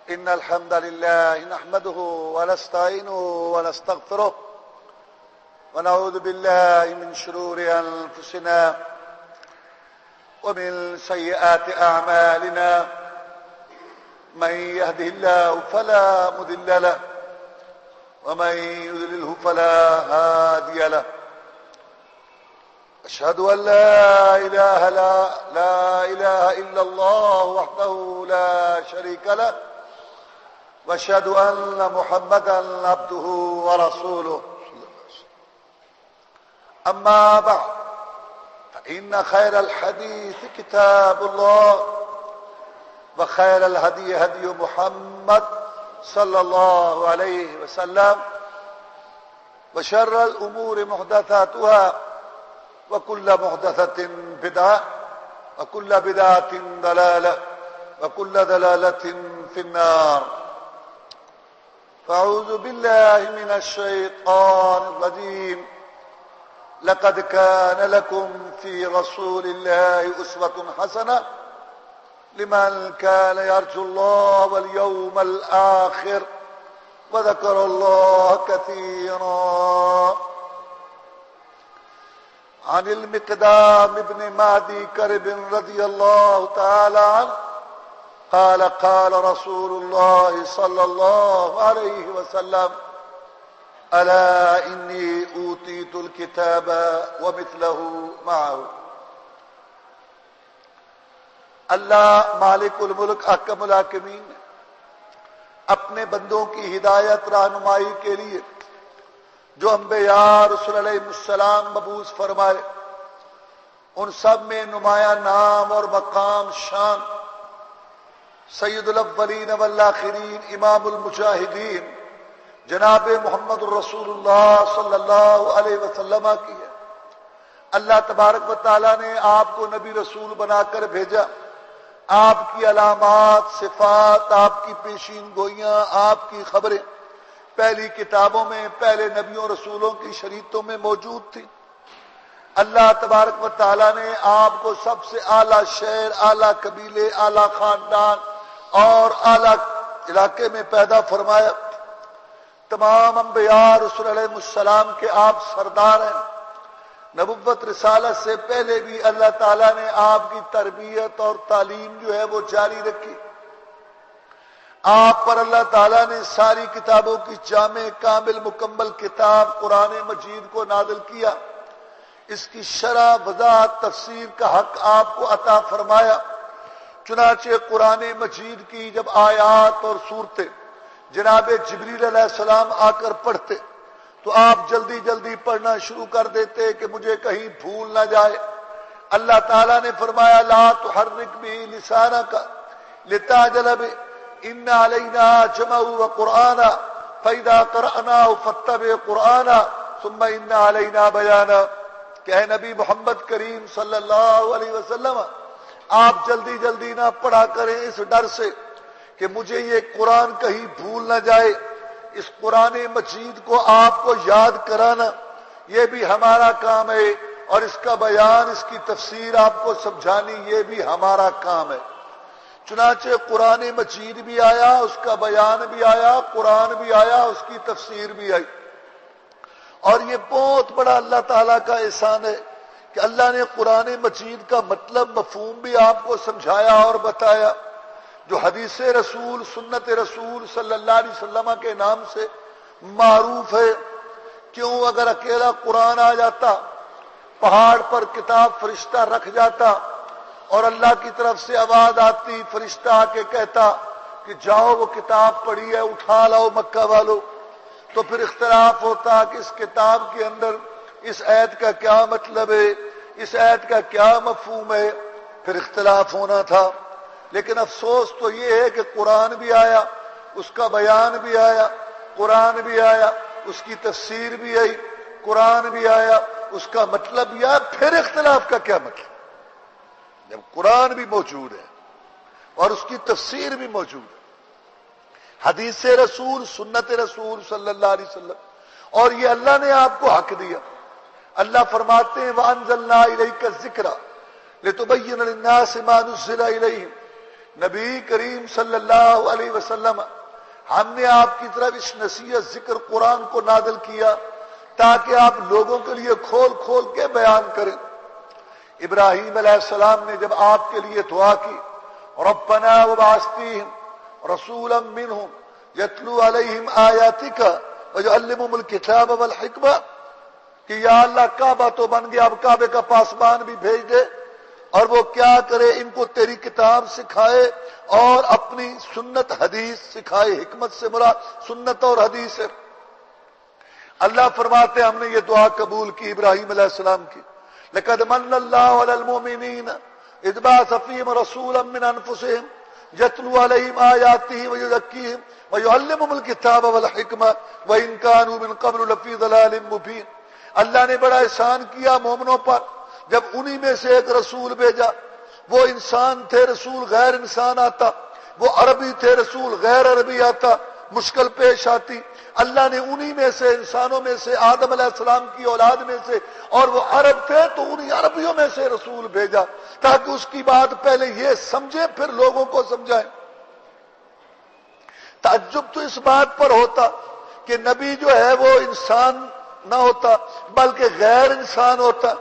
إن الحمد لله نحمده ونستعينه ونستغفره ونعوذ بالله من شرور أنفسنا ومن سيئات أعمالنا من يهده الله فلا مضل له ومن يضلله فلا هادي له أشهد أن لا إله إلا الله وحده لا شريك له وأشهد أن محمدا عبده ورسوله أما بعد فإن خير الحديث كتاب الله وخير الهدي هدي محمد صلى الله عليه وسلم وشر الأمور محدثاتها وكل محدثة بدعة وكل بدعة ضلالة وكل ضلالة في النار فأعوذ بالله من الشيطان الرجيم لقد كان لكم في رسول الله أسوة حسنة لمن كان يرجو الله واليوم الآخر وذكر الله كثيرا. عن المقدام بن معدي كرب رضي الله تعالى عنه قال قال رسول الله صلى الله عليه وسلم ألا إني أوتيت الكتاب ومثله معه. اللہ مالک الملک احکم الحاکمین نے اپنے بندوں کی ہدایت رہنمائی کے لیے جو انبیاء رسول علیہ السلام مبعوث فرمائے ان سب میں نمایاں نام اور مقام شان سید الاولین والآخرین امام المجاہدین جناب محمد الرسول اللہ صلی اللہ علیہ وسلم کی ہے. اللہ تبارک و تعالیٰ نے آپ کو نبی رسول بنا کر بھیجا. آپ کی علامات صفات آپ کی پیشین گوئیاں آپ کی خبریں پہلی کتابوں میں پہلے نبیوں رسولوں کی شریعتوں میں موجود تھی. اللہ تبارک و تعالیٰ نے آپ کو سب سے اعلیٰ شہر اعلیٰ قبیلے اعلیٰ خاندان اور اعلیٰ علاقے میں پیدا فرمایا. تمام انبیاء رسول علیہ السلام کے آپ سردار ہیں. نبوت رسالت سے پہلے بھی اللہ تعالیٰ نے آپ کی تربیت اور تعلیم جو ہے وہ جاری رکھی. آپ پر اللہ تعالیٰ نے ساری کتابوں کی جامع کامل مکمل کتاب قرآن مجید کو نازل کیا. اس کی شرح وضاحت تفسیر کا حق آپ کو عطا فرمایا. چنانچہ قرآن مجید کی جب آیات اور صورتیں جناب جبریل علیہ السلام آ کر پڑھتے تو آپ جلدی جلدی پڑھنا شروع کر دیتے کہ مجھے کہیں بھول نہ جائے. اللہ تعالیٰ نے فرمایا لا تحرک به لسانک لتعجل به ان علینا جمعه وقرآنا فاذا قرأناه فاتبع قرآنا ثم ان علینا بیانا. کہ اے نبی محمد کریم صلی اللہ علیہ وسلم آپ جلدی جلدی نہ پڑھا کریں اس ڈر سے کہ مجھے یہ قرآن کہیں بھول نہ جائے. اس قرآن مجید کو آپ کو یاد کرانا یہ بھی ہمارا کام ہے اور اس کا بیان اس کی تفسیر آپ کو سمجھانی یہ بھی ہمارا کام ہے. چنانچہ قرآن مجید بھی آیا اس کا بیان بھی آیا قرآن بھی آیا اس کی تفسیر بھی آئی. اور یہ بہت بڑا اللہ تعالیٰ کا احسان ہے کہ اللہ نے قرآن مجید کا مطلب مفہوم بھی آپ کو سمجھایا اور بتایا. جو حدیث رسول سنت رسول صلی اللہ علیہ وسلم کے نام سے معروف ہے. کیوں اگر اکیلا قرآن آ جاتا پہاڑ پر کتاب فرشتہ رکھ جاتا اور اللہ کی طرف سے آواز آتی فرشتہ آ کے کہتا کہ جاؤ وہ کتاب پڑھی ہے اٹھا لاؤ مکہ والو تو پھر اختلاف ہوتا کہ اس کتاب کے اندر اس آیت کا کیا مطلب ہے اس آیت کا کیا مفہوم ہے پھر اختلاف ہونا تھا. لیکن افسوس تو یہ ہے کہ قرآن بھی آیا اس کا بیان بھی آیا قرآن بھی آیا اس کی تفسیر بھی آئی قرآن بھی آیا اس کا مطلب یا پھر اختلاف کا کیا مطلب. جب قرآن بھی موجود ہے اور اس کی تفسیر بھی موجود ہے حدیث رسول سنت رسول صلی اللہ علیہ وسلم اور یہ اللہ نے آپ کو حق دیا. اللہ فرماتے ہیں وَأَنزَلْنَا إِلَيْكَ الذِّكْرَ لِتُبَيِّنَ لِلنَّاسِ مَا نُزِّلَ إِلَيْهِمْ نبی کریم صلی اللہ علیہ وسلم ہم نے آپ کی طرف اس نصیحت ذکر قرآن کو نازل کیا تاکہ آپ لوگوں کے لیے کھول کھول کے بیان کریں۔ ابراہیم علیہ السلام نے جب آپ کے لیے دعا کی ربنا وابعث فیہم رسولا منہم یتلو علیہم آیاتک ویعلمہم الکتاب والحکمہ کہ یا اللہ کعبہ تو بن گیا، اب کعبے کا پاسبان بھی بھیج دے اور وہ کیا کرے، ان کو تیری کتاب سکھائے اور اپنی سنت حدیث سکھائے۔ حکمت سے مراد سنت اور حدیث ہے۔ اللہ فرماتے ہم نے یہ دعا قبول کی ابراہیم علیہ السلام کی۔ لقد من اللہ علی المؤمنین اذ بعث فیہم رسولا من انفسہم یتلو علیہم آیاتہ ویزکیہم ویعلمہم الکتاب والحکمہ وإن كانوا من قبل لفی ضلال مبین۔ اللہ نے بڑا احسان کیا مومنوں پر جب انہی میں سے ایک رسول بھیجا۔ وہ انسان تھے، رسول غیر انسان آتا، وہ عربی تھے، رسول غیر عربی آتا، مشکل پیش آتی۔ اللہ نے انہی میں سے، انسانوں میں سے، آدم علیہ السلام کی اولاد میں سے، اور وہ عرب تھے تو انہی عربیوں میں سے رسول بھیجا تاکہ اس کی بات پہلے یہ سمجھیں پھر لوگوں کو سمجھائیں۔ تعجب تو اس بات پر ہوتا کہ نبی جو ہے وہ انسان نہ ہوتا بلکہ غیر انسان ہوتا۔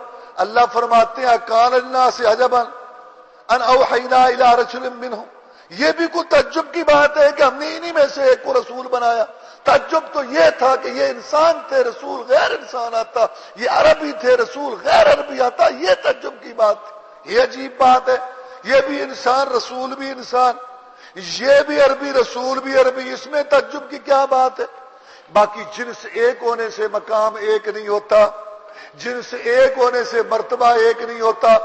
اللہ فرماتے ہیں کان الناس عجبا ان اوحینا الی رجل منہم، یہ بھی کوئی تعجب کی بات ہے کہ ہم نے انہی میں سے ایک کو رسول بنایا۔ تعجب تو یہ تھا کہ یہ انسان تھے، رسول غیر انسان آتا، یہ عربی تھے، رسول غیر عربی آتا، یہ تعجب کی بات تھی۔ یہ عجیب بات ہے، یہ بھی انسان رسول بھی انسان، یہ بھی عربی رسول بھی عربی، اس میں تعجب کی کیا بات ہے؟ باقی جنس ایک ہونے سے مقام ایک نہیں ہوتا، جنس ایک ہونے سے مرتبہ ایک نہیں ہوتا۔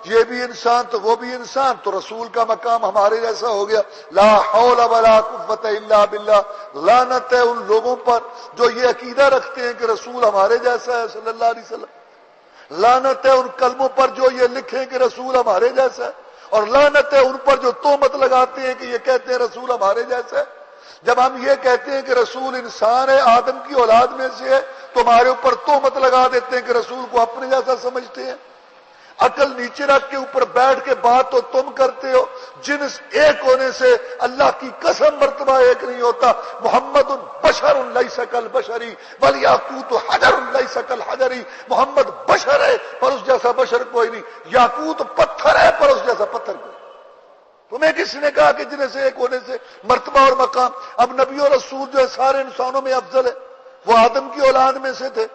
یہ بھی انسان تو وہ بھی انسان، تو رسول کا مقام ہمارے جیسا ہو گیا۔ لا حول ولا قوت الا باللہ۔ لعنت ہے ان لوگوں پر جو یہ عقیدہ رکھتے ہیں کہ رسول ہمارے جیسا ہے صلی اللہ علیہ وسلم۔ لعنت ہے ان کلموں پر جو یہ لکھیں کہ رسول ہمارے جیسا ہے، اور لعنت ہے ان پر جو تہمت لگاتے ہیں کہ یہ کہتے ہیں رسول ہمارے جیسا ہے۔ جب ہم یہ کہتے ہیں کہ رسول انسان ہے، آدم کی اولاد میں سے ہے، تو ہمارے اوپر تہمت لگا دیتے ہیں کہ رسول کو اپنے جیسا سمجھتے ہیں۔ عقل نیچے رکھ کے اوپر بیٹھ کے بات تو تم کرتے ہو، جنس ایک ہونے سے اللہ کی قسم مرتبہ ایک نہیں ہوتا۔ محمد بشر لیس کالبشری والیاقوت حجر لیس کالحجر۔ محمد بشر ہے پر اس جیسا بشر کوئی نہیں، یاقوت پتھر ہے پر اس جیسا پتھر کوئی نہیں۔ تمہیں کس نے کہا کہ جنہیں سے ایک ہونے سے مرتبہ اور مقام؟ اب نبی اور رسول جو ہے سارے انسانوں میں افضل ہے، وہ آدم کی اولاد میں سے تھے،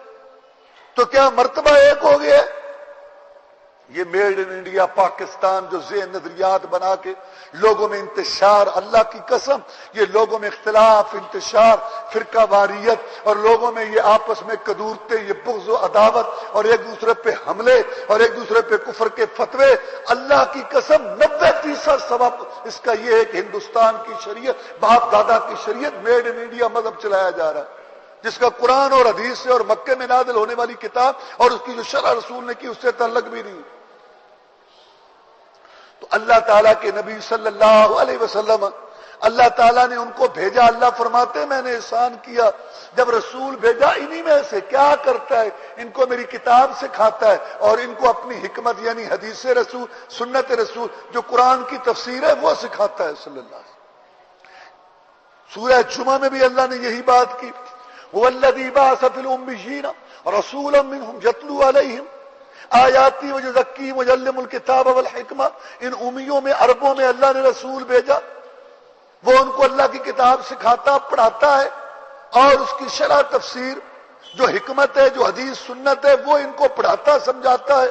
تو کیا مرتبہ ایک ہو گیا ہے؟ یہ میڈ ان انڈیا پاکستان جو ذہن نظریات بنا کے لوگوں میں انتشار، اللہ کی قسم یہ لوگوں میں اختلاف، انتشار، فرقہ واریت، اور لوگوں میں یہ آپس میں قدورتیں، یہ بغض و عداوت، اور ایک دوسرے پہ حملے، اور ایک دوسرے پہ کفر کے فتوے، اللہ کی قسم 90% سبب اس کا یہ ہے کہ ہندوستان کی شریعت، باپ دادا کی شریعت، میڈ ان انڈیا مذہب چلایا جا رہا ہے، جس کا قرآن اور حدیث سے اور مکے میں نازل ہونے والی کتاب اور اس کی جو شرع رسول نے کی اس سے تعلق بھی نہیں۔ تو اللہ تعالیٰ کے نبی صلی اللہ علیہ وسلم، اللہ تعالیٰ نے ان کو بھیجا۔ اللہ فرماتے ہیں میں نے احسان کیا جب رسول بھیجا، انہی میں سے کیا کرتا ہے، ان کو میری کتاب سکھاتا ہے اور ان کو اپنی حکمت یعنی حدیث رسول، سنت رسول جو قرآن کی تفسیر ہے وہ سکھاتا ہے صلی اللہ علیہ وسلم۔ سورہ جمعہ میں بھی اللہ نے یہی بات کی، وَالَّذِي بَعَثَ فِي الْأُمِّيِّينَ رَسُولًا مِّنْهُمْ يَتْلُو عَلَيْهِمْ آیاتی وَيُزَكِّيهِمْ وَيُعَلِّمُهُمُ الْكِتَابَ وَالْحِکْمَةَ۔ ان امیوں میں، عربوں میں اللہ نے رسول بھیجا، وہ ان کو اللہ کی کتاب سکھاتا، پڑھاتا ہے، اور اس کی شرح تفسیر جو حکمت ہے، جو حدیث سنت ہے، وہ ان کو پڑھاتا سمجھاتا ہے۔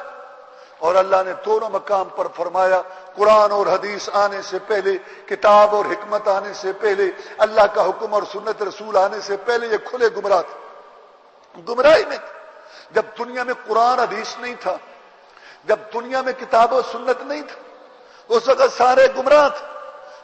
اور اللہ نے دونوں مقام پر فرمایا قرآن اور حدیث آنے سے پہلے، کتاب اور حکمت آنے سے پہلے، اللہ کا حکم اور سنت رسول آنے سے پہلے یہ کھلے گمراہ تھے، گمراہی میں تھے۔ جب دنیا میں قرآن حدیث نہیں تھا، جب دنیا میں کتاب و سنت نہیں تھا، اس وقت سارے گمراہ تھے۔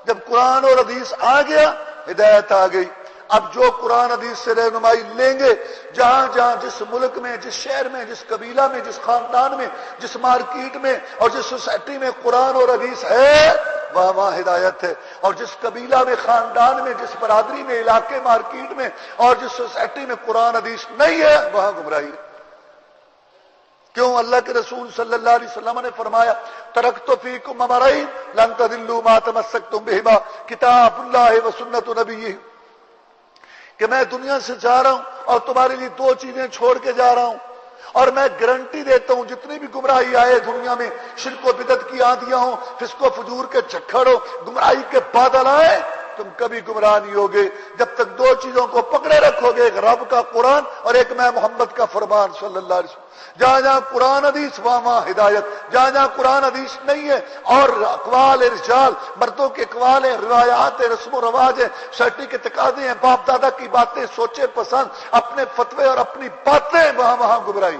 جب قرآن اور حدیث آ گیا، ہدایت آ گئی۔ اب جو قرآن حدیث سے رہنمائی لیں گے، جہاں جہاں جس ملک میں، جس شہر میں، جس قبیلہ میں، جس خاندان میں، جس مارکیٹ میں اور جس سوسائٹی میں قرآن اور حدیث ہے، وہاں وہاں ہدایت ہے۔ اور جس قبیلہ میں، خاندان میں، جس برادری میں، علاقے، مارکیٹ میں اور جس سوسائٹی میں قرآن حدیث نہیں ہے، وہاں گمراہی ہے۔ کیوں؟ اللہ کے رسول صلی اللہ علیہ وسلم نے فرمایا ترکت فیکم امرین لن تضلوا ما تمسکتم بہما کتاب اللہ و سنت نبیہ، کہ میں دنیا سے جا رہا ہوں اور تمہارے لیے دو چیزیں چھوڑ کے جا رہا ہوں، اور میں گارنٹی دیتا ہوں جتنی بھی گمراہی آئے دنیا میں، شرک و بدعت کی آندیاں ہوں، فسق و فجور کے جھکڑ ہو، گمراہی کے بادل آئے، تم کبھی گمراہ نہیں ہوگے جب تک دو چیزوں کو پکڑے رکھو گے، ایک رب کا قرآن اور ایک میں محمد کا فرمان صلی اللہ علیہ وسلم۔ جہاں جہاں قرآن حدیث وہاں ہدایت، جہاں جہاں قرآن حدیث نہیں ہے اور اقوال رجال، مردوں کے اقوال ہیں، روایات ہیں، رسم و رواج ہیں، سرٹی کے تقاضے ہیں، باپ دادا کی باتیں، سوچے پسند، اپنے فتوے اور اپنی باتیں، وہاں گمراہی۔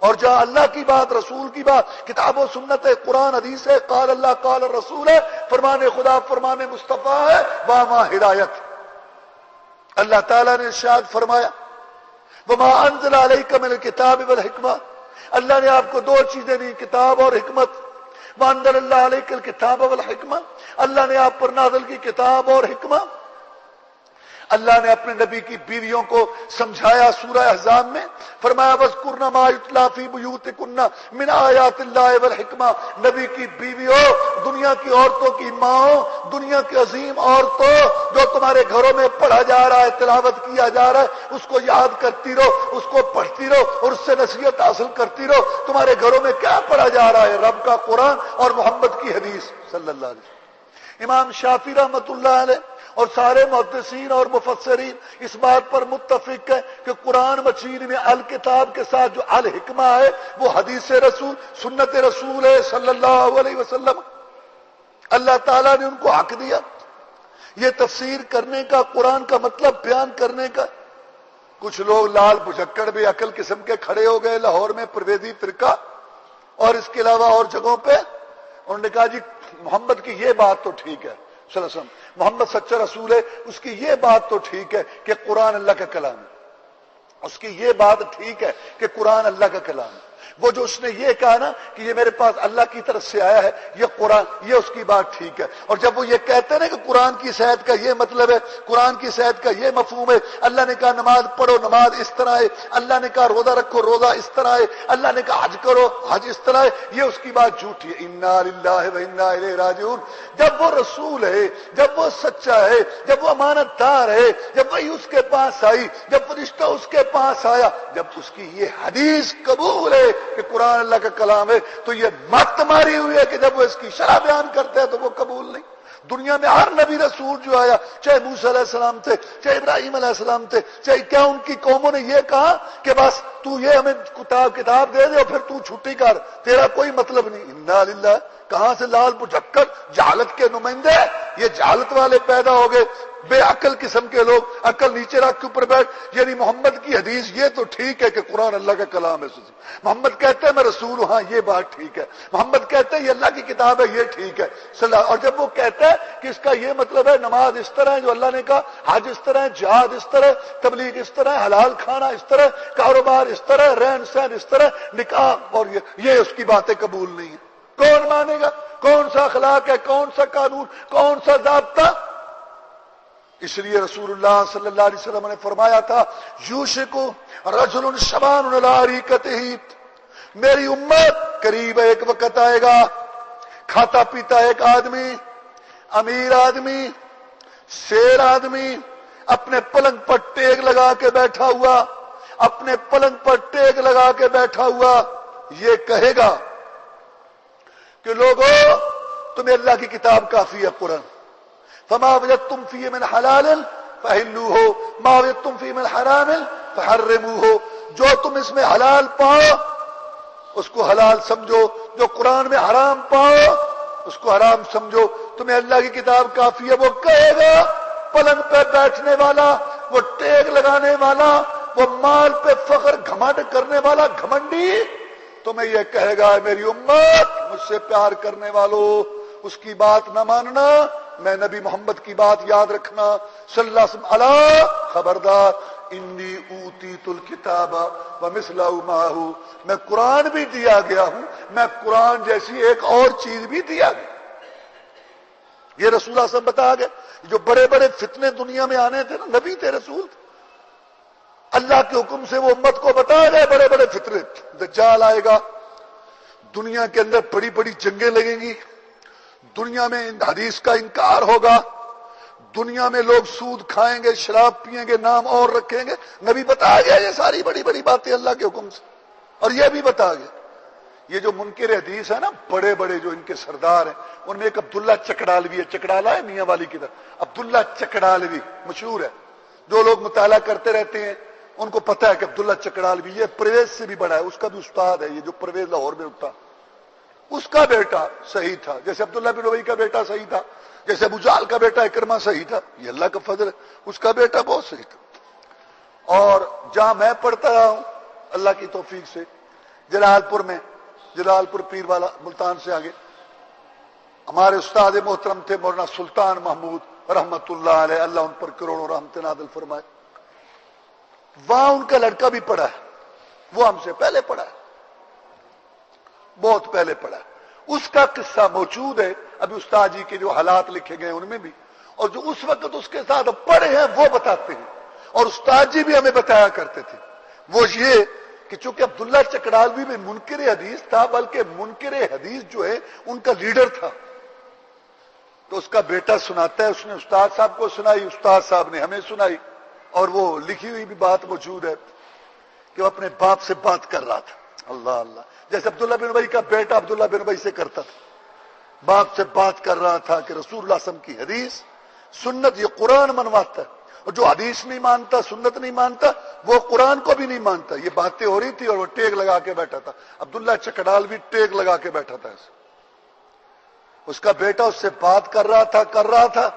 اور جہاں اللہ کی بات، رسول کی بات، کتاب و سنت ہے، قرآن حدیث ہے، قال اللہ قال الرسول ہے، فرمان خدا فرمان مصطفیٰ ہے، وہاں ہدایت۔ اللہ تعالیٰ نے ارشاد فرمایا وما انزل علیک من الکتاب والحکمہ، اللہ نے آپ کو دو چیزیں دی، کتاب اور حکمت۔ وانزل اللہ علیک الکتاب والحکمہ، اللہ نے آپ پر نازل کی کتاب اور حکمت۔ اللہ نے اپنے نبی کی بیویوں کو سمجھایا سورہ احزاب میں، فرمایا وَاذْكُرْنَ مَا يُتْلَىٰ فِي بُيُوتِكُنَّ مِنْ آیَاتِ اللَّهِ وَالْحِکْمَةِ، نبی کی بیویوں، دنیا کی عورتوں کی ماں، دنیا کی عظیم عورتوں، جو تمہارے گھروں میں پڑھا جا رہا ہے، تلاوت کیا جا رہا ہے، اس کو یاد کرتی رہو، اس کو پڑھتی رہو اور اس سے نصیحت حاصل کرتی رہو۔ تمہارے گھروں میں کیا پڑھا جا رہا ہے؟ رب کا قرآن اور محمد کی حدیث صلی اللہ علیہ وسلم۔ امام شافعی رحمۃ اللہ علیہ اور سارے محدثین اور مفسرین اس بات پر متفق ہے کہ قرآن مجید میں الکتاب کے ساتھ جو الحکمہ ہے وہ حدیث رسول، سنت رسول ہے صلی اللہ علیہ وسلم۔ اللہ تعالیٰ نے ان کو حق دیا یہ تفسیر کرنے کا، قرآن کا مطلب بیان کرنے کا۔ کچھ لوگ لال بھجکڑ بے عقل قسم کے کھڑے ہو گئے لاہور میں، پرویزی فرقہ اور اس کے علاوہ اور جگہوں پہ، انہوں نے کہا جی محمد کی یہ بات تو ٹھیک ہے صلی اللہ علیہ وسلم، محمد سچا رسول ہے، اس کی یہ بات تو ٹھیک ہے کہ قرآن اللہ کا کلام ہے، اس کی یہ بات ٹھیک ہے کہ قرآن اللہ کا کلام ہے۔ وہ جو اس نے یہ کہا نا کہ یہ میرے پاس اللہ کی طرف سے آیا ہے، یہ قرآن، یہ اس کی بات ٹھیک ہے۔ اور جب وہ یہ کہتے ہیں نا کہ قرآن کی صحت کا یہ مطلب ہے، قرآن کی صحت کا یہ مفہوم ہے، اللہ نے کہا نماز پڑھو نماز اس طرح ہے، اللہ نے کہا روزہ رکھو روزہ اس طرح ہے، اللہ نے کہا حج کرو حج اس طرح ہے، یہ اس کی بات جھوٹی ہے۔ انا للہ و انا الیہ راجعون۔ جب وہ رسول ہے، جب وہ سچا ہے، جب وہ امانت دار ہے، جب وہی اس کے پاس آئی، جب فرشتہ اس کے پاس آیا، جب اس کی یہ حدیث قبول ہے کہ قرآن اللہ کا کلام ہے، تو یہ مت ماری ہوئی ہے کہ جب وہ اس کی شرح بیان کرتے ہیں تو وہ قبول نہیں۔ دنیا میں ہر نبی رسول جو آیا، چاہے موسیٰ علیہ السلام تھے، چاہے ابراہیم علیہ السلام تھے، چاہے کیا ان کی قوموں نے یہ کہا کہ بس تو یہ ہمیں کتاب دے دے اور پھر تو چھٹی کر، تیرا کوئی مطلب نہیں۔ انا للہ، کہاں سے لال بجھکر جہالت کے نمائندے، یہ جہالت والے پیدا ہو گئے، بے عقل قسم کے لوگ، عقل نیچے رکھ کے اوپر بیٹھ، یعنی محمد کی حدیث یہ تو ٹھیک ہے کہ قرآن اللہ کا کلام ہے، محمد کہتے ہیں میں رسول ہوں، ہاں یہ بات ٹھیک ہے، محمد کہتے ہیں یہ اللہ کی کتاب ہے، یہ ٹھیک ہے۔ اور جب وہ کہتا ہے کہ اس کا یہ مطلب ہے نماز اس طرح ہے جو اللہ نے کہا، حج اس طرح ہے، جہاد اس طرح ہے، تبلیغ اس طرح ہے، حلال کھانا اس طرح ہے، کاروبار اس طرح ہے، رہن سہن اس طرح ہے، نکاح، اور یہ اس کی باتیں قبول نہیں ہیں۔ کون مانے گا؟ کون سا اخلاق ہے؟ کون سا قانون؟ کون سا ضابطہ؟ اس لیے رسول اللہ صلی اللہ علیہ وسلم نے فرمایا تھا یوشک رجل شبان علی عریقتہ، میری امت قریب ایک وقت آئے گا، کھاتا پیتا ایک آدمی، امیر آدمی، شیر آدمی، اپنے پلنگ پر ٹیک لگا کے بیٹھا ہوا، اپنے پلنگ پر ٹیک لگا کے بیٹھا ہوا، یہ کہے گا کہ لوگو تمہیں اللہ کی کتاب کافی ہے قرآن، فما وجدتم فیہ من حلال فحلوہ ما وجدتم فیہ من حرام فحرموہ، جو تم اس میں حلال پاؤ اس کو حلال سمجھو، جو قرآن میں حرام پاؤ اس کو حرام سمجھو، تمہیں اللہ کی کتاب کافی ہے۔ وہ کہے گا پلنگ پہ بیٹھنے والا، وہ ٹیک لگانے والا، وہ مال پہ فخر گھمنڈ کرنے والا گھمنڈی تمہیں یہ کہے گا میری امت مجھ سے پیار کرنے والوں اس کی بات نہ ماننا، میں نبی محمد کی بات یاد رکھنا صلی اللہ علیہ وسلم، الا خبردار انی اوتیت الکتاب ومثلہ معہ، میں قرآن بھی دیا گیا ہوں، میں قرآن جیسی ایک اور چیز بھی دیا گیا۔ یہ رسول اللہ صلی اللہ علیہ وسلم بتا گئے، جو بڑے بڑے فتنے دنیا میں آنے تھے نا، نبی تھے رسول تھے۔ اللہ کے حکم سے وہ امت کو بتایا گئے بڑے بڑے فتنے. دجال آئے گا, دنیا کے اندر بڑی بڑی جنگیں لگیں گی, دنیا میں حدیث کا انکار ہوگا, دنیا میں لوگ سود کھائیں گے, شراب پیئیں گے, نام اور رکھیں گے. نبی بتایا گیا یہ ساری بڑی بڑی باتیں اللہ کے حکم سے. اور یہ بھی بتایا گیا یہ جو منکر حدیث ہے نا, بڑے بڑے جو ان کے سردار ہیں, ان میں ایک عبداللہ چکڑالوی ہے. چکڑالا ہے میاں والی کی طرف, عبداللہ چکڑالوی مشہور ہے. جو لوگ مطالعہ کرتے رہتے ہیں ان کو پتا ہے کہ عبداللہ چکڑالوی یہ پرویز سے بھی بڑا ہے. اس کا بھی استاد ہے, یہ جو پرویز لاہور میں اٹھا, اس کا بیٹا صحیح تھا, جیسے عبداللہ بن ابی کا بیٹا صحیح تھا, جیسے ابو جہل کا بیٹا اکرمہ صحیح تھا. یہ اللہ کا فضل ہے, اس کا بیٹا بہت صحیح تھا. اور جہاں میں پڑھتا رہا ہوں اللہ کی توفیق سے, جلال پور میں, جلال پور پیر والا ملتان سے آگے, ہمارے استاد محترم تھے مولانا سلطان محمود رحمت اللہ علیہ, اللہ ان پر کروڑوں رحمت نازل فرمائے. وہاں ان کا لڑکا بھی پڑھا ہے, وہ ہم سے پہلے پڑھا ہے, بہت پہلے پڑھا ہے. اس کا قصہ موجود ہے, ابھی استاد جی کے جو حالات لکھے گئے ان میں بھی, اور جو اس وقت اس کے ساتھ پڑھے ہیں وہ بتاتے ہیں. اور استاد جی بھی ہمیں بتایا کرتے تھے. وہ یہ کہ چونکہ عبداللہ چکڑالوی میں منکر حدیث تھا, بلکہ منکر حدیث جو ہے ان کا لیڈر تھا. تو اس کا بیٹا سناتا ہے, اس نے استاد صاحب کو سنائی, استاد صاحب نے ہمیں سنائی, اور وہ لکھی ہوئی بھی بات موجود ہے کہ وہ اپنے باپ سے بات کر رہا تھا. اللہ اللہ, جیسے عبداللہ بن ابی کا بیٹا عبداللہ بن ابی سے کرتا تھا, باپ سے بات کر رہا تھا کہ رسول اللہ صلی اللہ علیہ وسلم کی حدیث سنت یہ قرآن منواتا ہے, اور جو حدیث نہیں مانتا, سنت نہیں مانتا, وہ قرآن کو بھی نہیں مانتا. یہ باتیں ہو رہی تھی اور وہ ٹیک لگا کے بیٹھا تھا. عبداللہ چکڑالوی ٹیک لگا کے بیٹھا تھا ایسے. اس کا بیٹا اس سے بات کر رہا تھا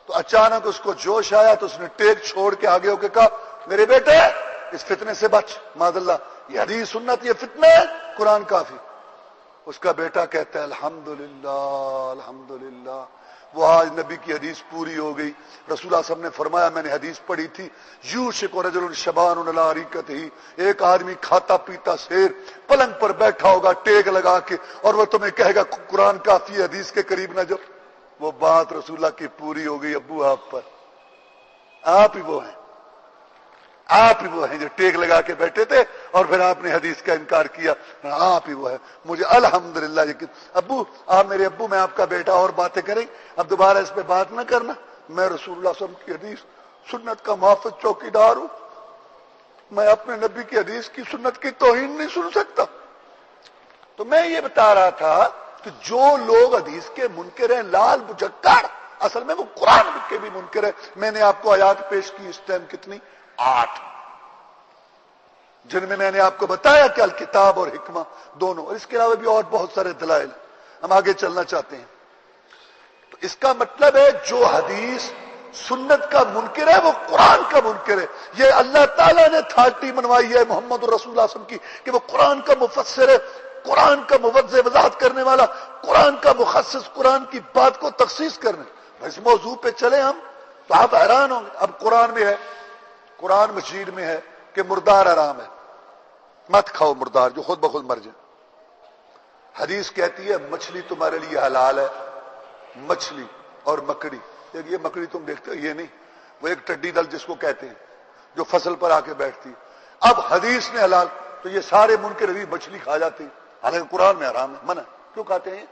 تو اچانک اس کو جوش آیا, تو اس نے ٹیک چھوڑ کے آگے ہو کے کہا, میرے بیٹے اس فتنے سے بچ, معاذ اللہ, یہ حدیث سنت یہ فتنہ ہے, قرآن کافی. اس کا بیٹا کہتا ہے الحمدللہ الحمدللہ, وہ آج نبی کی حدیث پوری ہو گئی. رسول اللہ صلی اللہ علیہ وسلم نے فرمایا, میں نے حدیث پڑھی تھی, یوشک رجل شبان علی اریکتہ, ایک آدمی کھاتا پیتا شیر پلنگ پر بیٹھا ہوگا ٹیک لگا کے, اور وہ تمہیں کہے گا قرآن کافی, حدیث کے قریب نہ جاؤ. وہ بات رسول اللہ کی پوری ہو گئی. ابو آپ پر, آپ ہی وہ ہیں, آپ ہی وہ ہیں جو ٹیک لگا کے بیٹھے تھے اور پھر آپ نے حدیث کا انکار کیا. آپ ہی وہ ہے. مجھے الحمدللہ یقین. ابو آپ میرے ابو, میں آپ کا بیٹا, اور باتیں کریں, اب دوبارہ اس پہ بات نہ کرنا. میں رسول اللہ صلی اللہ علیہ وسلم کی حدیث سنت کا محافظ چوکی دار ہوں, میں اپنے نبی کی حدیث کی سنت کی توہین نہیں سن سکتا. تو میں یہ بتا رہا تھا کہ جو لوگ حدیث کے منکر ہیں, لال بجکڑ, اصل میں وہ قرآن کے بھی منکر ہے. میں نے آپ کو آیات پیش کی اس ٹائم کتنی, 8, جن میں نے آپ کو بتایا کہ الکتاب اور حکمہ دونوں, اور اس کے علاوہ بھی اور بہت سارے دلائل. ہم آگے چلنا چاہتے ہیں. تو اس کا مطلب ہے جو حدیث سنت کا منکر ہے وہ قرآن کا منکر ہے. یہ اللہ تعالیٰ نے اتھارٹی منوائی ہے محمد رسول اللہ صلی اللہ علیہ وسلم کی کہ وہ قرآن کا مفسر ہے, قرآن کا موضح وضاحت کرنے والا, قرآن کا مخصص, قرآن کی بات کو تخصیص کرنے. اس موضوع پہ چلے ہم تو آپ حیران ہوں گے. اب قرآن میں ہے, قرآن مجید میں ہے کہ مردار حرام ہے, مت کھاؤ مردار جو خود بخود مر جائے. حدیث کہتی ہے مچھلی تمہارے لیے حلال ہے, مچھلی اور مکڑی. یہ مکڑی تم دیکھتے ہو, یہ نہیں, وہ ایک ٹڈی دل جس کو کہتے ہیں جو فصل پر آ کے بیٹھتی ہے. اب حدیث نے حلال, تو یہ سارے منکر بھی مچھلی کھا جاتے ہیں, حالانکہ قرآن میں حرام ہے, منع. کیوں کھاتے ہیں؟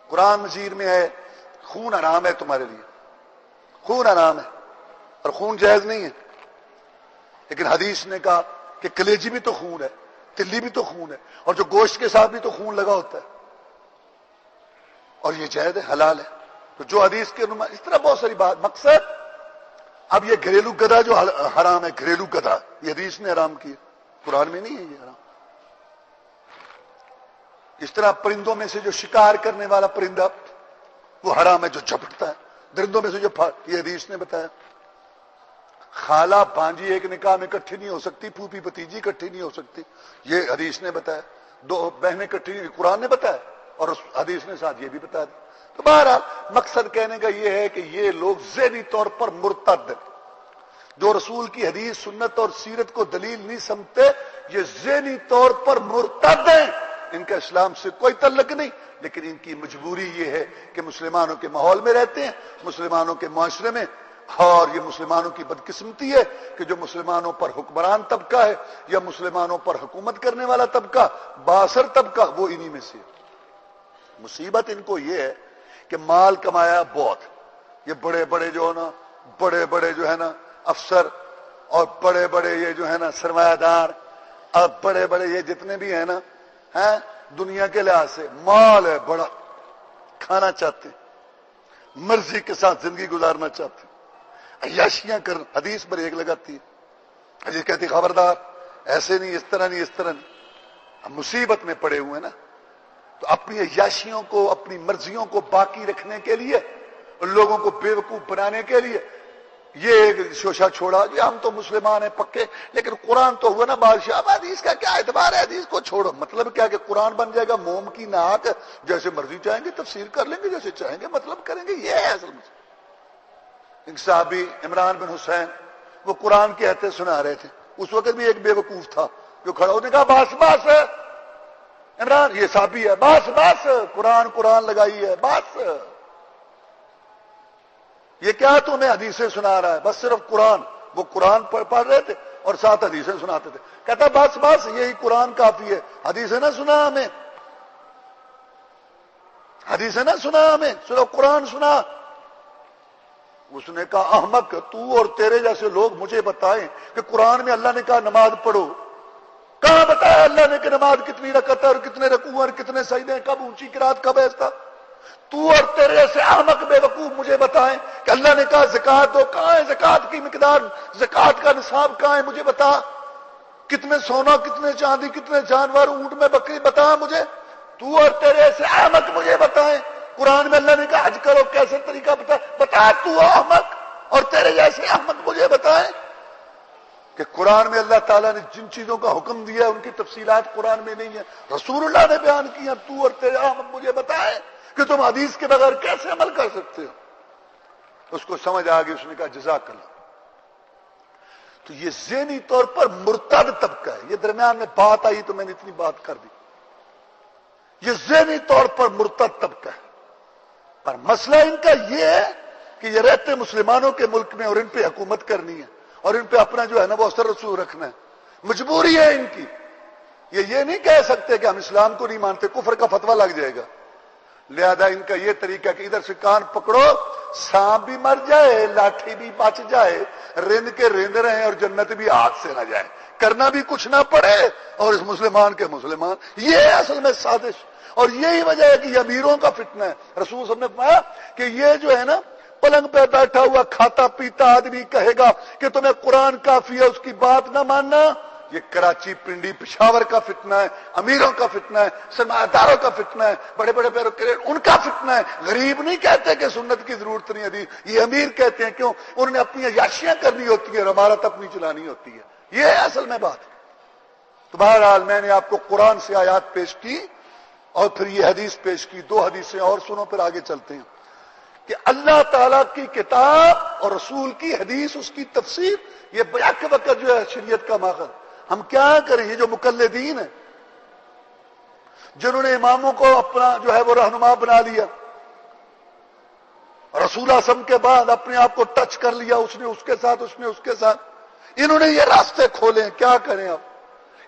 قرآن مجید میں ہے خون حرام ہے تمہارے لیے, خون حرام ہے, اور خون جائز نہیں ہے. لیکن حدیث نے کہا کہ کلیجی بھی تو خون ہے, تلی بھی تو خون ہے, اور جو گوشت کے ساتھ بھی تو خون لگا ہوتا ہے, اور یہ جائز ہے, حلال ہے. تو جو حدیث کے اس طرح بہت ساری بات. مقصد اب یہ گھریلو گدھا جو حرام ہے, گھریلو گدھا, یہ حدیث نے حرام کیا, قرآن میں نہیں ہے یہ حرام. اس طرح پرندوں میں سے جو شکار کرنے والا پرندہ وہ حرام ہے, جو جھپٹتا ہے. درندوں میں سے جو یہ حدیث نے بتایا. خالہ بھانجی ایک نکاح میں اکٹھی نہیں ہو سکتی, پھوپھی بھتیجی اکٹھی نہیں ہو سکتی, یہ حدیث نے بتایا. دو بہنیں اکٹھی نہیں, قرآن نے بتایا, اور حدیث نے ساتھ یہ بھی بتا دیا. تو بہرحال مقصد کہنے کا یہ ہے کہ یہ لوگ ذہنی طور پر مرتد ہیں, جو رسول کی حدیث سنت اور سیرت کو دلیل نہیں سمجھتے, یہ ذہنی طور پر مرتد ہیں. ان کا اسلام سے کوئی تعلق نہیں, لیکن ان کی مجبوری یہ ہے کہ مسلمانوں کے ماحول میں رہتے ہیں, مسلمانوں کے معاشرے میں, اور یہ مسلمانوں کی بدقسمتی ہے کہ جو مسلمانوں پر حکمران طبقہ ہے یا مسلمانوں پر حکومت کرنے والا طبقہ، بااثر طبقہ، وہ انہی میں سے مصیبت ان کو یہ ہے کہ مال کمایا بہت، یہ بڑے بڑے جو ہے نا، بڑے بڑے جو ہے نا افسر، اور بڑے بڑے یہ جو ہے نا سرمایہ دار، اور بڑے بڑے یہ جتنے بھی ہیں نا، ہیں دنیا کے لحاظ سے مال ہے بڑا، کھانا چاہتے، مرضی کے ساتھ زندگی گزارنا چاہتے، عیاشیاں کر، حدیث بریک لگاتی ہے، حدیث کہتی خبردار ایسے نہیں، اس طرح نہیں، اس طرح نہیں۔ ہم مصیبت میں پڑے ہوئے ہیں نا، تو اپنی عیاشیوں کو، اپنی مرضیوں کو باقی رکھنے کے لیے اور لوگوں کو بے وقوف بنانے کے لیے یہ ایک شوشہ چھوڑا کہ ہم تو مسلمان ہیں پکے، لیکن قرآن تو ہوا نا بادشاہ، اب حدیث کا کیا اعتبار ہے، حدیث کو چھوڑو۔ مطلب کیا کہ قرآن بن جائے گا موم کی ناک، جیسے مرضی چاہیں گے تفسیر کر لیں گے، جیسے چاہیں گے مطلب کریں گے، یہ ہے اصل میں۔ ایک صحابی عمران بن حسین، وہ قرآن کے آیتیں سنا رہے تھے، اس وقت بھی ایک بے وقوف تھا جو کھڑا ہونے کہا باس باس ہے عمران، یہ صحابی ہے، باس باس قرآن لگائی ہے، باس یہ کیا تمہیں حدیثیں سنا رہا ہے، بس صرف قرآن، وہ قرآن پڑھ رہے تھے اور ساتھ حدیثیں سناتے تھے، کہتا بس بس یہی قرآن کافی ہے، حدیثیں نہ سنا ہمیں، حدیثیں نہ سنا ہمیں، صرف قرآن سنا۔ اس نے کہا احمق، تو اور تیرے جیسے لوگ مجھے بتائیں کہ قرآن میں اللہ نے کہا نماز پڑھو، کہاں بتایا اللہ نے کہ نماز کتنی رکعت ہے اور کتنے رکوع اور کتنے سجدے، کب اونچی قرات، کب ایسا؟ تو اور تیرے جیسے احمق بے وقوف مجھے بتائیں کہ اللہ نے کہا زکات دو، کہاں ہے زکات کی مقدار، زکات کا نصاب کہاں ہے مجھے بتا، کتنے سونا، کتنے چاندی، کتنے جانور، اونٹ میں بکری، بتا مجھے۔ تو اور تیرے ایسے احمق مجھے بتائیں قرآن میں اللہ نے کہا حج کرو، کیسے طریقہ بتا تو احمق اور تیرے جیسے احمق مجھے بتائیں کہ قرآن میں اللہ تعالیٰ نے جن چیزوں کا حکم دیا ہے ان کی تفصیلات قرآن میں نہیں ہے، رسول اللہ نے بیان کیا، تو اور تیرے احمق مجھے بتائیں کہ تم حدیث کے بغیر کیسے عمل کر سکتے ہو۔ اس کو سمجھ آ گئی، اس نے کہا جزاک اللہ۔ تو یہ ذہنی طور پر مرتد طبقہ ہے، یہ درمیان میں بات آئی تو میں نے اتنی بات کر دی، یہ ذہنی طور پر مرتد طبقہ ہے، پر مسئلہ ان کا یہ ہے کہ یہ رہتے مسلمانوں کے ملک میں اور ان پہ حکومت کرنی ہے اور ان پہ اپنا جو ہے نا وہ اثر رسوخ رکھنا ہے، مجبوری ہے ان کی۔ یہ نہیں کہہ سکتے کہ ہم اسلام کو نہیں مانتے، کفر کا فتویٰ لگ جائے گا، لہذا ان کا یہ طریقہ کہ ادھر سے کان پکڑو، سانپ بھی مر جائے، لاٹھی بھی بچ جائے، رند کے رند رہیں اور جنت بھی ہاتھ سے نہ جائے، کرنا بھی کچھ نہ پڑے، اور اس مسلمان کے مسلمان، یہ ہے اصل میں سازش۔ اور یہی وجہ ہے کہ یہ امیروں کا فتنہ ہے۔ رسول صلی اللہ علیہ وسلم نے فرمایا کہ یہ جو ہے نا پلنگ پہ بیٹھا ہوا کھاتا پیتا آدمی کہے گا کہ تمہیں قرآن کافی ہے، اس کی بات نہ ماننا، یہ کراچی، پنڈی، پشاور کا فتنہ ہے، امیروں کا فتنہ ہے، سرمایہ داروں کا فتنہ ہے، بڑے بڑے پیروکار ان کا فتنہ ہے۔ غریب نہیں کہتے کہ سنت کی ضرورت نہیں ہے، یہ امیر کہتے ہیں، کیوں؟ انہوں نے اپنی عیاشیاں کرنی ہوتی ہیں اور امارت اپنی چلانی ہوتی ہے، یہ ہے اصل میں بات۔ تو بہرحال میں نے آپ کو قرآن سے آیات پیش کی اور پھر یہ حدیث پیش کی، دو حدیثیں اور سنو پھر آگے چلتے ہیں کہ اللہ تعالیٰ کی کتاب اور رسول کی حدیث، اس کی تفسیر، یہ بیک وقت جو ہے شریعت کا ماخذ۔ ہم کیا کریں؟ یہ جو مقلدین ہیں، جنہوں نے اماموں کو اپنا جو ہے وہ رہنما بنا لیا، رسول اعظم کے بعد اپنے آپ کو ٹچ کر لیا، اس نے اس کے ساتھ، اس نے اس کے ساتھ، انہوں نے یہ راستے کھولے، کیا کریں اب؟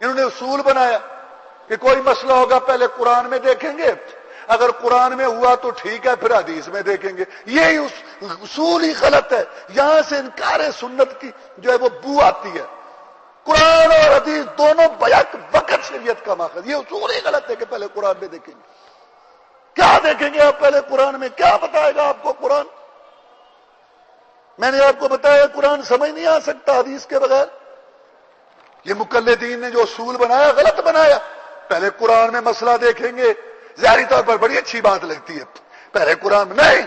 انہوں نے اصول بنایا کہ کوئی مسئلہ ہوگا پہلے قرآن میں دیکھیں گے، اگر قرآن میں ہوا تو ٹھیک ہے، پھر حدیث میں دیکھیں گے۔ یہی اصول ہی غلط ہے، یہاں سے انکار سنت کی جو ہے وہ بو آتی ہے۔ قرآن اور حدیث دونوں بیک وقت شریعت کا ماخذ، یہ اصول ہی غلط ہے کہ پہلے قرآن میں دیکھیں گے۔ کیا دیکھیں گے آپ پہلے قرآن میں؟ کیا بتائے گا آپ کو قرآن؟ میں نے آپ کو بتایا قرآن سمجھ نہیں آ سکتا حدیث کے بغیر۔ یہ مقلدین نے جو اصول بنایا غلط بنایا، پہلے قرآن میں مسئلہ دیکھیں گے، ظاہری طور پر بڑی اچھی بات لگتی ہے، پہلے قرآن میں نہیں،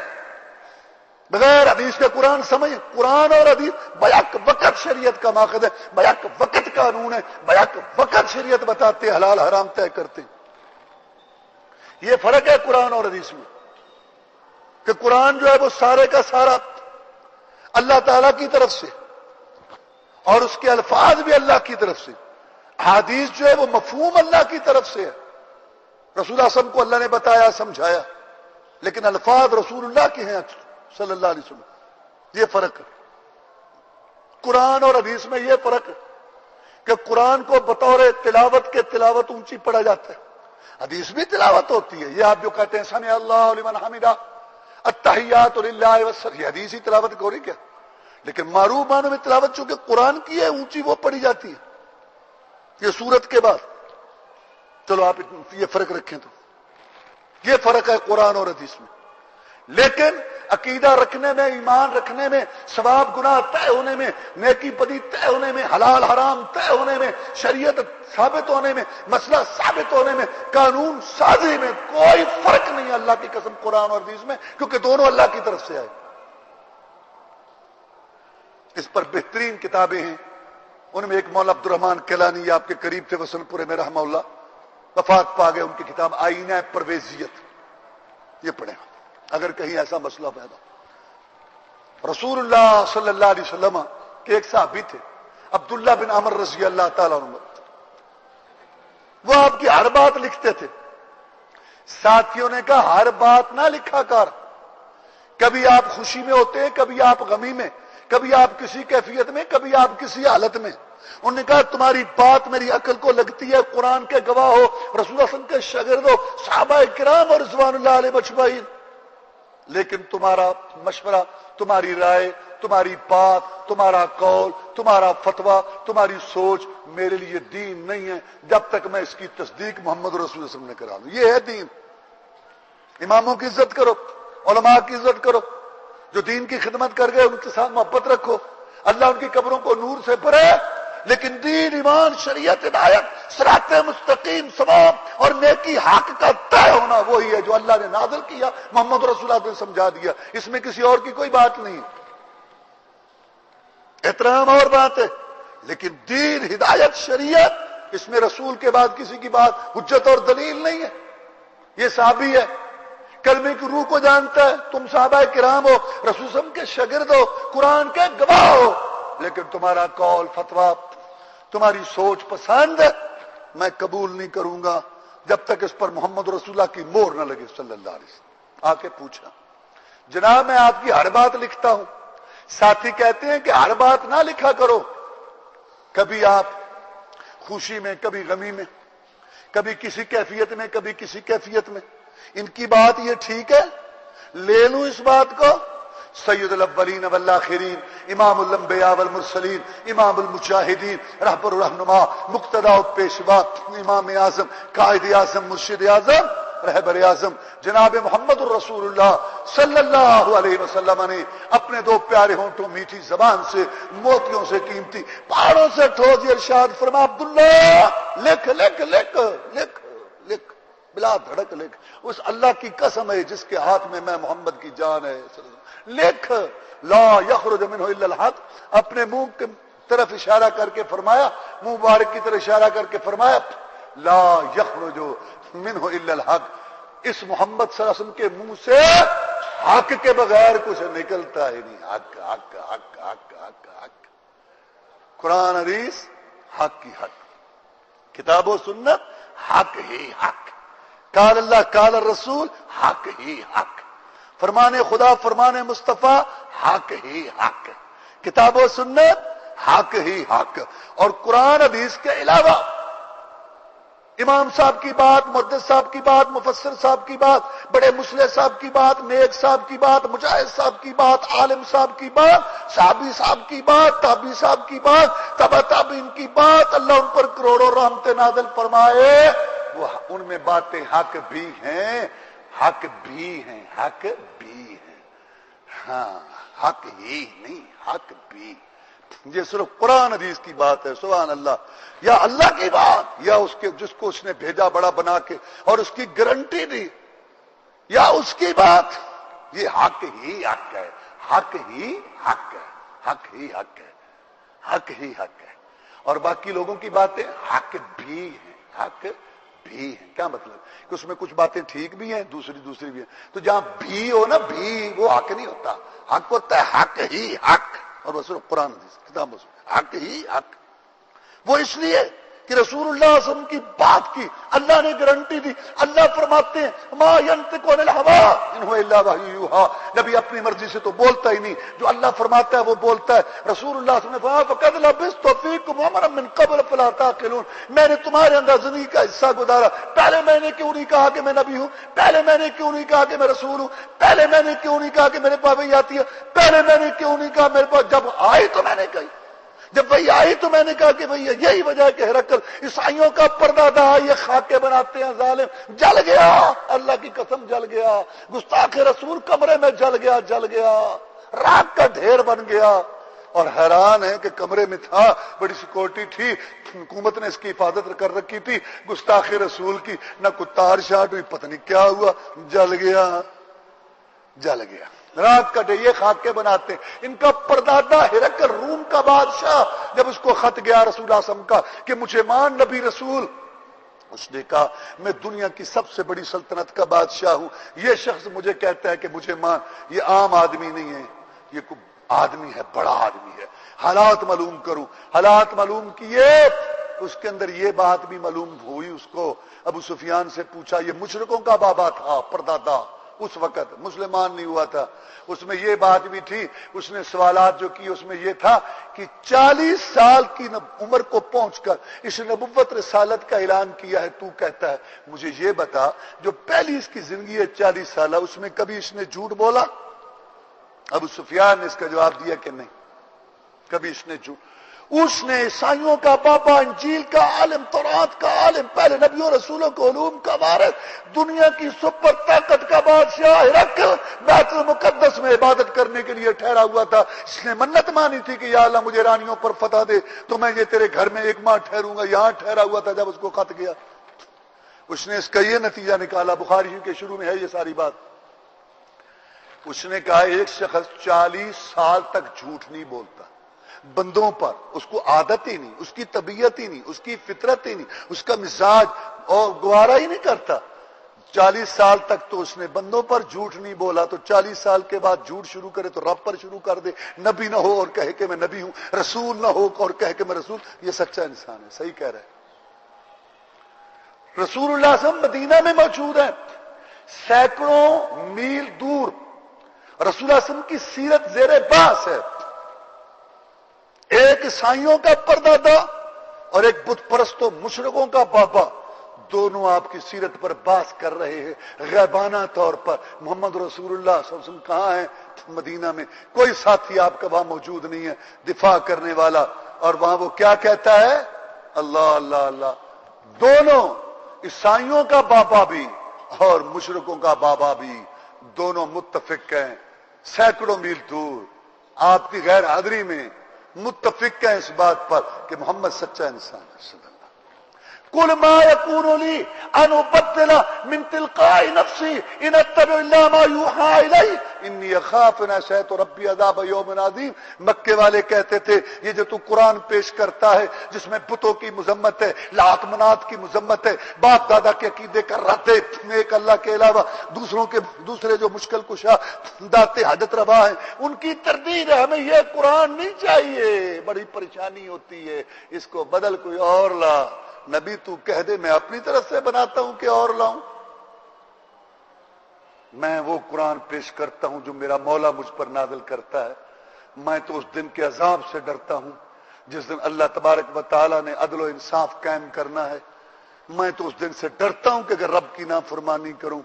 بغیر حدیث کے قرآن سمجھ۔ قرآن اور حدیث بیک وقت شریعت کا ماخذ ہے، بیک وقت قانون ہے، بیک وقت شریعت بتاتے، حلال حرام طے کرتے۔ یہ فرق ہے قرآن اور حدیث میں کہ قرآن جو ہے وہ سارے کا سارا اللہ تعالیٰ کی طرف سے اور اس کے الفاظ بھی اللہ کی طرف سے، حدیث جو ہے وہ مفہوم اللہ کی طرف سے ہے، رسول اللہ صلی اللہ علیہ وسلم کو اللہ نے بتایا، سمجھایا، لیکن الفاظ رسول اللہ کے ہیں صلی اللہ علیہ وسلم، یہ فرق ہے۔ قرآن اور حدیث میں یہ فرق ہے کہ قرآن کو بطور تلاوت کے تلاوت اونچی پڑھا جاتا ہے، حدیث بھی تلاوت ہوتی ہے. یہ آپ جو کہتے ہیں سمع اللہ لمن حمدہ، التحیات للہ یہ حدیث ہی تلاوت کو رہی کیا، لیکن معروف معنوں میں تلاوت چونکہ قرآن کی ہے اونچی وہ پڑھی جاتی ہے یہ سورت کے بعد. چلو آپ یہ فرق رکھیں تو یہ فرق ہے قرآن اور حدیث میں. لیکن عقیدہ رکھنے میں، ایمان رکھنے میں، ثواب گناہ طے ہونے میں، نیکی بدی طے ہونے میں، حلال حرام طے ہونے میں، شریعت ثابت ہونے میں، مسئلہ ثابت ہونے میں، قانون سازی میں کوئی فرق نہیں ہے اللہ کی قسم قرآن اور حدیث میں، کیونکہ دونوں اللہ کی طرف سے آئے. اس پر بہترین کتابیں ہیں. ان میں ایک مولانا عبد الرحمان کیلانی آپ کے قریب تھے وسن پورے میں رحمہ اللہ، وفات پا گئے. ان کی کتاب آئینہ پرویزیت، یہ پڑھیں اگر کہیں ایسا مسئلہ پیدا. رسول اللہ صلی اللہ علیہ وسلم کے ایک صحابی تھے عبداللہ بن عمر رضی اللہ تعالیٰ عنہ، وہ آپ کی ہر بات لکھتے تھے. ساتھیوں نے کہا ہر بات نہ لکھا کر، کبھی آپ خوشی میں ہوتے ہیں، کبھی آپ غمی میں، کبھی آپ کسی کیفیت میں، کبھی آپ کسی حالت میں. انہوں نے کہا تمہاری بات میری عقل کو لگتی ہے، قرآن کے گواہ ہو، رسول اللہ صلی اللہ علیہ وسلم کے شاگرد ہو، صحابہ کرام اور رضوان اللہ علیہ اجمعین، لیکن تمہارا مشورہ، تمہاری رائے، تمہاری بات، تمہارا قول، تمہارا فتویٰ، تمہاری سوچ میرے لیے دین نہیں ہے جب تک میں اس کی تصدیق محمد رسول اللہ صلی اللہ علیہ وسلم نے کرا لوں. یہ ہے دین. اماموں کی عزت کرو، علماء کی عزت کرو، جو دین کی خدمت کر گئے ان کے ساتھ محبت رکھو، اللہ ان کی قبروں کو نور سے بھرے. لیکن دین، ایمان، شریعت، ہدایت، صراط مستقیم، ثواب اور نیکی حق کا طے ہونا وہی ہے جو اللہ نے نازل کیا، محمد رسول اللہ نے سمجھا دیا. اس میں کسی اور کی کوئی بات نہیں. احترام اور بات ہے، لیکن دین، ہدایت، شریعت، اس میں رسول کے بعد کسی کی بات حجت اور دلیل نہیں ہے. یہ صحابی ہے، کلمے کی روح کو جانتا ہے، تم صحابہ کرام ہو، رسول صلی اللہ علیہ وسلم کے شاگرد ہو، قرآن کے گواہ ہو، لیکن تمہارا قول، فتویٰ، تمہاری سوچ پسند ہے میں قبول نہیں کروں گا جب تک اس پر محمد رسول اللہ کی مہر نہ لگے صلی اللہ علیہ وسلم. آ کے پوچھا جناب میں آپ کی ہر بات لکھتا ہوں. ساتھی کہتے ہیں کہ ہر بات نہ لکھا کرو، کبھی آپ خوشی میں، کبھی غمی میں، کبھی کسی کیفیت میں، کبھی کسی کیفیت میں. ان کی بات یہ ٹھیک ہے، لے لوں اس بات کو. سید الاولین والآخرین، امام الانبیاء والمرسلین، امام المجاہدین، رہبر الرہنما، مقتدا و پیشوا، امام اعظم، قائد اعظم، مرشد اعظم، رہبر اعظم جناب محمد الرسول اللہ صلی اللہ علیہ وسلم نے اپنے دو پیارے ہونٹوں، میٹھی زبان سے، موتیوں سے قیمتی پہاڑوں سے ٹھوس ارشاد فرما عبداللہ لکھ لکھ لکھ لکھ لکھ بلا دھڑک لکھ. اس اللہ کی قسم ہے جس کے ہاتھ میں محمد کی جان ہے، لکھ لا یخرج منہ الا الحق. اپنے منہ کی طرف اشارہ کر کے فرمایا، منہ مبارک کی طرف اشارہ کر کے فرمایا لا یخرج منہ الا الحق. اس محمد صلی اللہ علیہ وسلم کے منہ سے حق کے بغیر کچھ نکلتا ہی نہیں. حق حق حق حق حق حق. قرآن حدیث حق کی حق، کتاب و سنت حق ہی حق، قال اللہ قال الرسول حق ہی حق، فرمان خدا فرمان مصطفیٰ حق ہی حق، کتاب و سنت حق ہی حق. اور قرآن حدیث کے علاوہ امام صاحب کی بات، محدث صاحب کی بات، مفسر صاحب کی بات، بڑے مصلح صاحب کی بات، نیک صاحب کی بات، مجاہد صاحب کی بات، عالم صاحب کی بات، صحابی صاحب کی بات، تابعی صاحب کی بات، تبع تابعین کی بات، اللہ ان پر کروڑوں رحمتیں نازل فرمائے، وہ ان میں باتیں حق بھی ہیں، حق بھی ہیں، حق بھی ہیں. ہاں حق ہی نہیں، حق بھی. یہ صرف قرآن حدیث کی بات ہے. سبحان اللہ. یا اللہ کی بات، یا اس کے جس کو اس نے بھیجا بڑا بنا کے اور اس کی گارنٹی دی، یا اس کی بات. یہ حق ہی حق ہے، حق ہی حق ہے، حق ہی حق ہے، حق ہی حق ہے. اور باقی لوگوں کی باتیں حق بھی ہیں، حق بھی ہیں. کیا مطلب کہ اس میں کچھ باتیں ٹھیک بھی ہیں، دوسری بھی ہیں. تو جہاں بھی ہو نا، بھی وہ حق نہیں ہوتا. حق ہوتا ہے حق ہی حق. اور وہ صرف قرآن حدیث کتاب حق ہی حق. وہ اس لیے کہ رسول اللہ صلی اللہ علیہ وسلم کی بات کی اللہ نے گارنٹی دی. اللہ فرماتے ہیں ما ينطق عن الهوى ان هو الا وحی یوحى. نبی اپنی مرضی سے تو بولتا ہی نہیں, جو اللہ فرماتا ہے وہ بولتا ہے. رسول اللہ صلی اللہ علیہ وسلم نے فرمایا فقد لبثت فیکم عمرا من قبل فلا تعقلون. میں نے تمہارے اندر زندگی کا حصہ گزارا, پہلے میں نے کیوں نہیں کہا کہ میں نبی ہوں, پہلے میں نے کیوں نہیں کہا کہ میں رسول ہوں, پہلے میں نے کیوں نہیں کہا کہ میرے پاس وحی آتی ہے, پہلے میں نے کیوں نہیں کہا میرے پاس, جب آئی تو میں نے کہی, جب وہی آئی تو میں نے کہا کہ بھئی یہی وجہ ہے کہ ہرقل عیسائیوں کا پردادا, یہ خاکے بناتے ہیں ظالم. جل گیا, اللہ کی قسم جل گیا, گستاخ رسول کمرے میں جل گیا, راک کا ڈھیر بن گیا. اور حیران ہے کہ کمرے میں تھا, بڑی سیکورٹی تھی, حکومت نے اس کی حفاظت کر رکھی تھی, گستاخ رسول کی نہ کوئی تار شاٹ ہوئی, پتہ نہیں کیا ہوا, جل گیا. رات کا ڈے یہ خاکے بناتے. ان کا پردادا ہرقل روم کا بادشاہ, جب اس کو خط گیا رسول اللہ صلی اللہ علیہ وسلم کا کہ مجھے مان نبی رسول, اس نے کہا میں دنیا کی سب سے بڑی سلطنت کا بادشاہ ہوں, یہ شخص مجھے کہتا ہے کہ مجھے مان. یہ عام آدمی نہیں ہے, یہ کوئی آدمی ہے, بڑا آدمی ہے. حالات معلوم کروں, حالات معلوم کیے, اس کے اندر یہ بات بھی معلوم ہوئی اس کو. ابو سفیان سے پوچھا, یہ مشرکوں کا بابا تھا پردادا, اس وقت مسلمان نہیں ہوا تھا. اس میں یہ بات بھی تھی, اس نے سوالات جو کی اس میں یہ تھا کہ 40 سال کی عمر کو پہنچ کر اس نبوت رسالت کا اعلان کیا ہے, تو کہتا ہے مجھے یہ بتا جو پہلی اس کی زندگی ہے 40 سالہ, اس میں کبھی اس نے جھوٹ بولا؟ ابو سفیان نے اس کا جواب دیا کہ نہیں, کبھی اس نے جھوٹ. اس نے عیسائیوں کا بابا, انجیل کا عالم, تورات کا عالم, پہلے نبیوں رسولوں کو علوم کا وارث, دنیا کی سپر طاقت کا بادشاہ ہرقل بیت المقدس میں عبادت کرنے کے لیے ٹھہرا ہوا تھا. اس نے منت مانی تھی کہ یا اللہ مجھے رانیوں پر فتح دے تو میں یہ تیرے گھر میں 1 ماہ ٹھہروں گا. یہاں ٹھہرا ہوا تھا جب اس کو خط گیا. اس نے اس کا یہ نتیجہ نکالا, بخاری کے شروع میں ہے یہ ساری بات. اس نے کہا ایک شخص 40 سال تک جھوٹ نہیں بولتا بندوں پر, اس کو عادت ہی نہیں, اس کی طبیعت ہی نہیں, اس کی فطرت ہی نہیں, اس کا مزاج اور گوارا ہی نہیں کرتا. 40 سال تک تو اس نے بندوں پر جھوٹ نہیں بولا, تو 40 سال کے بعد جھوٹ شروع کرے تو رب پر شروع کر دے. نبی نہ ہو اور کہے کہ میں نبی ہوں, رسول نہ ہو اور کہے کہ میں رسول. یہ سچا انسان ہے, صحیح کہہ رہا ہے. رسول اللہ صلی اللہ علیہ وسلم مدینہ میں موجود ہیں, سینکڑوں میل دور. رسول اللہ صلی اللہ علیہ وسلم کی سیرت زیر بحث ہے. ایک عیسائیوں کا پردادا اور ایک بت پرستوں مشرکوں کا بابا, دونوں آپ کی سیرت پر بحث کر رہے ہیں غیبانہ طور پر. محمد رسول اللہ صلی اللہ علیہ وسلم کہاں ہیں؟ مدینہ میں. کوئی ساتھی آپ کا وہاں موجود نہیں ہے دفاع کرنے والا, اور وہاں وہ کیا کہتا ہے؟ اللہ اللہ اللہ. دونوں عیسائیوں کا بابا بھی اور مشرکوں کا بابا بھی دونوں متفق ہیں, سینکڑوں میل دور آپ کی غیر حاضری میں متفق ہیں اس بات پر کہ محمد سچا انسان ہے. صلی اللہ قل ما يكون لي ان ابدل من تلقاء نفسي ان اتبع الا ما يوحى الي انی اخاف ان عصیت ربی عذاب یوم عظیم. مکے والے کہتے تھے یہ جو تو قرآن پیش کرتا ہے جس میں بتوں کی مذمت ہے, لات منات کی مذمت ہے, باپ دادا کے عقیدے کا رد ہے, ایک اللہ کے علاوہ دوسرے جو مشکل کشا داتے حاجت روا ہیں ان کی تردید ہے, ہمیں یہ قرآن نہیں چاہیے, بڑی پریشانی ہوتی ہے, اس کو بدل کوئی اور لا. نبی تو کہہ دے میں اپنی طرف سے بناتا ہوں کہ اور لاؤں. میں وہ قرآن پیش کرتا ہوں جو میرا مولا مجھ پر نازل کرتا ہے. میں تو اس دن کے عذاب سے ڈرتا ہوں جس دن اللہ تبارک و تعالیٰ نے عدل و انصاف قائم کرنا ہے. میں تو اس دن سے ڈرتا ہوں کہ اگر رب کی نافرمانی کروں,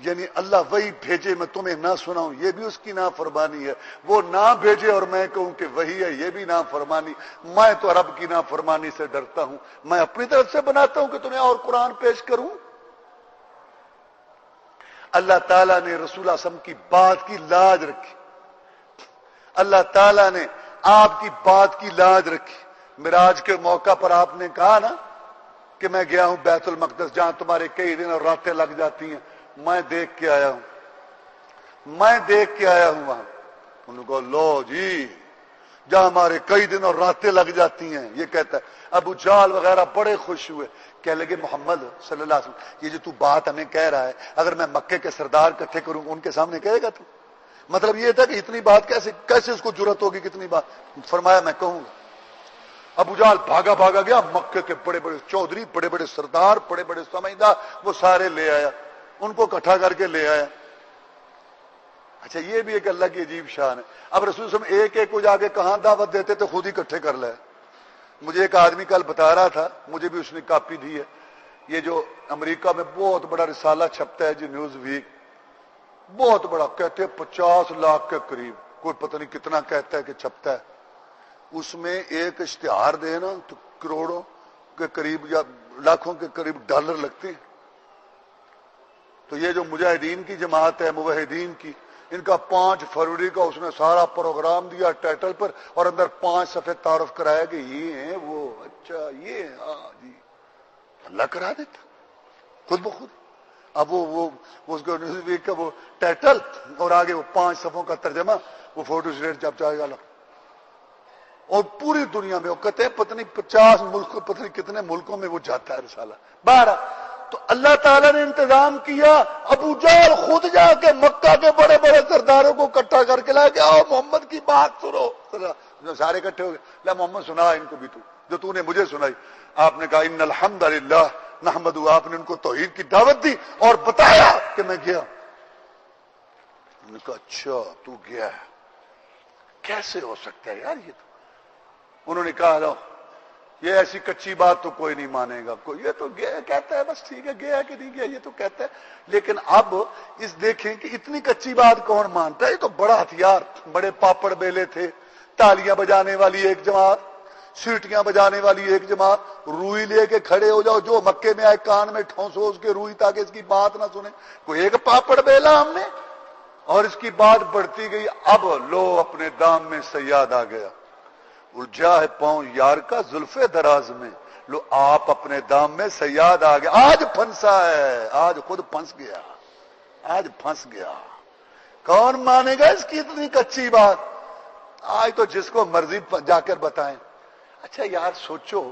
یعنی اللہ وہی بھیجے میں تمہیں نہ سناؤں, یہ بھی اس کی نافرمانی ہے. وہ نہ بھیجے اور میں کہوں کہ وہی ہے, یہ بھی نافرمانی. میں تو رب کی نافرمانی سے ڈرتا ہوں. میں اپنی طرف سے بناتا ہوں کہ تمہیں اور قرآن پیش کروں. اللہ تعالیٰ نے رسول اللہ صلی اللہ علیہ وسلم کی بات کی لاج رکھی. اللہ تعالیٰ نے آپ کی بات کی لاج رکھی. معراج کے موقع پر آپ نے کہا نا کہ میں گیا ہوں بیت المقدس جہاں تمہارے کئی دن اور راتیں لگ جاتی ہیں, میں دیکھ کے آیا ہوں وہاں. انہوں نے کہا لو جی جہاں ہمارے کئی دن اور راتیں لگ جاتی ہیں. یہ کہتا ہے ابو جہل وغیرہ بڑے خوش ہوئے, کہنے لگے محمد صلی اللہ علیہ وسلم یہ جو تو بات ہمیں کہہ رہا ہے اگر میں مکے کے سردار اکٹھے کروں ان کے سامنے کہے گا تو؟ مطلب یہ تھا کہ اتنی بات کیسے اس کو جرأت ہوگی, کتنی بات. فرمایا میں کہوں گا. ابو جہل بھاگا بھاگا گیا، مکے کے بڑے بڑے چودھری، بڑے بڑے سردار، بڑے بڑے سمجھدار، وہ سارے لے آیا، ان کو اکٹھا کر کے لے آیا۔ اچھا یہ بھی ایک اللہ کی عجیب شان ہے۔ اب رسول صلی اللہ علیہ وسلم ایک ایک کو جا کے کہاں دعوت دیتے تھے، خود ہی اکٹھے کر لائے۔ مجھے ایک آدمی کل بتا رہا تھا، مجھے بھی اس نے کاپی دی ہے، یہ جو امریکہ میں بہت بڑا رسالہ چھپتا ہے جی، نیوز ویک، بہت بڑا، کہتے ہیں 50 لاکھ کے قریب، کوئی پتہ نہیں کتنا کہتا ہے کہ چھپتا ہے، اس میں ایک اشتہار دے نا تو کروڑوں کے قریب یا لاکھوں کے قریب ڈالر لگتے ہیں۔ تو یہ جو مجاہدین کی جماعت ہے، موحدین کی، ان کا 5 فروری کا اس نے سارا پروگرام دیا ٹائٹل پر، اور اندر 5 صفحے تعارف کرایا کہ یہ ہیں وہ، اچھا یہ ہاں جی، اللہ کرا دیتا خود بخود۔ اب وہ اس کو نیوز ویک کا وہ ٹائٹل اور آگے وہ 5 صفحوں کا ترجمہ، وہ فوٹو سٹیٹ چپ چاہے گا، اور پوری دنیا میں وہ کہتے ہیں پتہ نہیں 50 ملک، پتہ نہیں کتنے ملکوں میں وہ جاتا ہے رسالہ۔ 12 تو اللہ تعالیٰ نے انتظام کیا، ابو جہل خود جا کے مکہ کے بڑے بڑے سرداروں کو اکٹھا کر کے لایا کہ آؤ محمد کی بات سنو۔ سارے اکٹھے ہو گئے، لا محمد سنا ان کو بھی جو نے مجھے سنائی۔ آپ نے کہا ان الحمدللہ نحمدہ، آپ نے ان کو توحید کی دعوت دی اور بتایا کہ میں گیا۔ انہوں نے کہا اچھا تو گیا ہے، کیسے ہو سکتا ہے یار یہ تو؟ انہوں نے کہا لو یہ ایسی کچی بات تو کوئی نہیں مانے گا، کوئی یہ تو گیا کہتا ہے، بس ٹھیک ہے گیا کہ نہیں گیا یہ تو کہتا ہے، لیکن اب اس دیکھیں کہ اتنی کچی بات کون مانتا ہے؟ یہ تو بڑا ہتھیار، بڑے پاپڑ بیلے تھے، تالیاں بجانے والی ایک جماعت، سیٹیاں بجانے والی ایک جماعت، روئی لے کے کھڑے ہو جاؤ، جو مکے میں آئے کان میں ٹھونسو اس کے روئی تاکہ اس کی بات نہ سنے، کوئی ایک پاپڑ بیلا ہم نے، اور اس کی بات بڑھتی گئی۔ اب لو اپنے دام میں صیاد آ گیا، الجھا ہے پاؤں یار کا زلف دراز میں، لو آپ اپنے دام میں صیاد آ گیا، آج پھنسا ہے، آج خود پھنس گیا، آج پھنس گیا۔ کون مانے گا اس کی اتنی کچی بات؟ آج تو جس کو مرضی جا کر بتائیں۔ اچھا یار سوچو،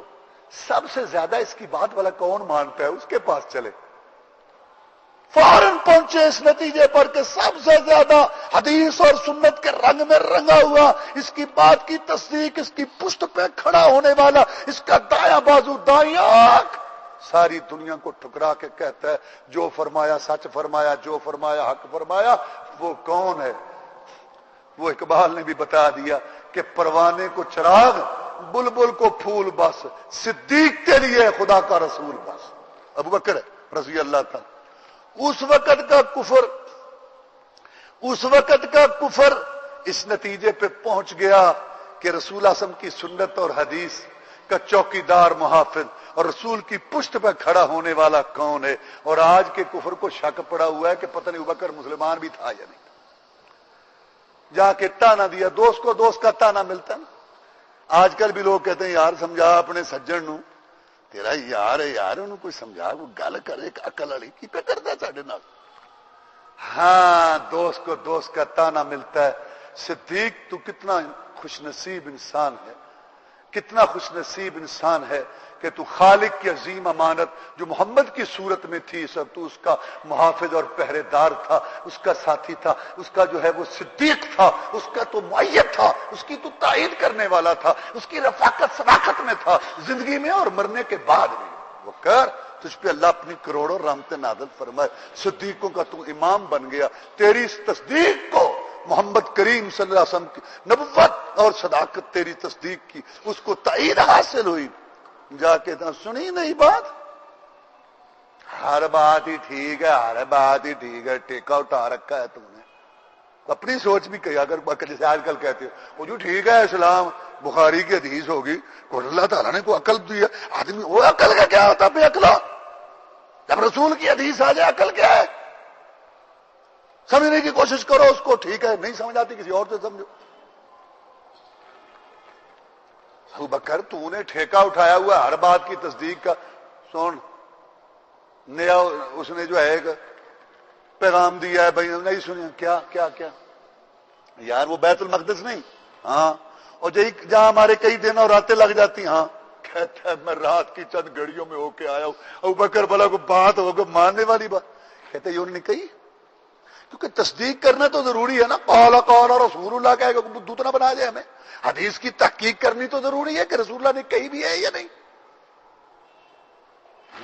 سب سے زیادہ اس کی بات والا کون مانتا ہے؟ اس کے پاس چلے، فوراً پہنچے اس نتیجے پر کہ سب سے زیادہ حدیث اور سنت کے رنگ میں رنگا ہوا، اس کی بات کی تصدیق، اس کی پشت پہ کھڑا ہونے والا، اس کا دایاں بازو دایاں آنکھ ساری دنیا کو ٹھکرا کے کہتا ہے جو فرمایا سچ فرمایا، جو فرمایا حق فرمایا۔ وہ کون ہے؟ وہ اقبال نے بھی بتا دیا کہ پروانے کو چراغ، بلبل کو پھول، بس صدیق کے لیے خدا کا رسول بس۔ ابو بکر رضی اللہ تعالی۔ اس وقت کا کفر اس نتیجے پہ پہنچ گیا کہ رسول اللہ صلی اللہ علیہ وسلم کی سنت اور حدیث کا چوکیدار محافظ اور رسول کی پشت پہ کھڑا ہونے والا کون ہے؟ اور آج کے کفر کو شک پڑا ہوا ہے کہ پتہ نہیں ابوبکر مسلمان بھی تھا یا نہیں، جا کے تانا دیا، دوست کو دوست کا تانا ملتا ہے نا۔ آج کل بھی لوگ کہتے ہیں یار سمجھا اپنے سجن نو، تیرا یار ہے یار، انہوں کوئی سمجھا، کوئی گل کرے، ایک عقل والی کی پہ کرتا ہے ساڈے نال۔ ہاں دوست کو دوست کا تانا ملتا ہے۔ صدیق تو کتنا خوش نصیب انسان ہے، کتنا خوش نصیب انسان ہے کہ تو خالق کی عظیم امانت جو محمد کی صورت میں تھی، سب تو اس کا محافظ اور پہرے دار تھا، اس کا ساتھی تھا، اس کا جو ہے وہ صدیق تھا، اس کا تو مؤید تھا، اس کی تو تائید کرنے والا تھا، اس کی رفاقت صداقت میں تھا، زندگی میں اور مرنے کے بعد بھی۔ وہ کر تجھ پہ اللہ اپنی کروڑوں رحمتیں نازل فرمائے، صدیقوں کا تو امام بن گیا، تیری اس تصدیق کو محمد کریم صلی اللہ علیہ وسلم کی نبوت اور صداقت، تیری تصدیق کی اس کو تائید حاصل ہوئی۔ جا کے سنی نہیں بات، ہر بات ہی ٹھیک ہے، ہر بات ہی ٹھیک ہے، ٹیکا اٹھا رکھا ہے تم نے، اپنی سوچ بھی کہی، اگر جیسے آج کل کہتے ہو وہ جو ٹھیک ہے اسلام بخاری کی حدیث ہوگی، اللہ تعالیٰ نے کوئی عقل دی ہے، آدمی وہ عقل کا کیا ہوتا بے عقلا؟ جب رسول کی حدیث آ جائے عقل کیا ہے؟ سمجھنے کی کوشش کرو اس کو، ٹھیک ہے نہیں سمجھ آتی کسی اور سے سمجھو۔ ابو بکر تو نے ٹھیکہ اٹھایا ہوا ہر بات کی تصدیق کا، سن نیا اس نے جو ہے ایک پیغام دیا ہے بھائی نہیں سنیا، کیا کیا کیا یار وہ بیت المقدس نہیں، ہاں، اور جہاں ہمارے کئی دن اور راتیں لگ جاتی، ہاں، کہتا ہے میں رات کی چند گھڑیوں میں ہو کے آیا ہوں۔ ابو بکر بلا کو بات ہوگا ماننے والی بات، کہتے یہ انہوں نے کہی کیونکہ تصدیق کرنا تو ضروری ہے نا. قال رسول اللہ کہے گا بدھو تو نہ بنا جائے ہمیں. حدیث کی تحقیق کرنی تو ضروری ہے کہ رسول اللہ نے کہی بھی ہے یا نہیں.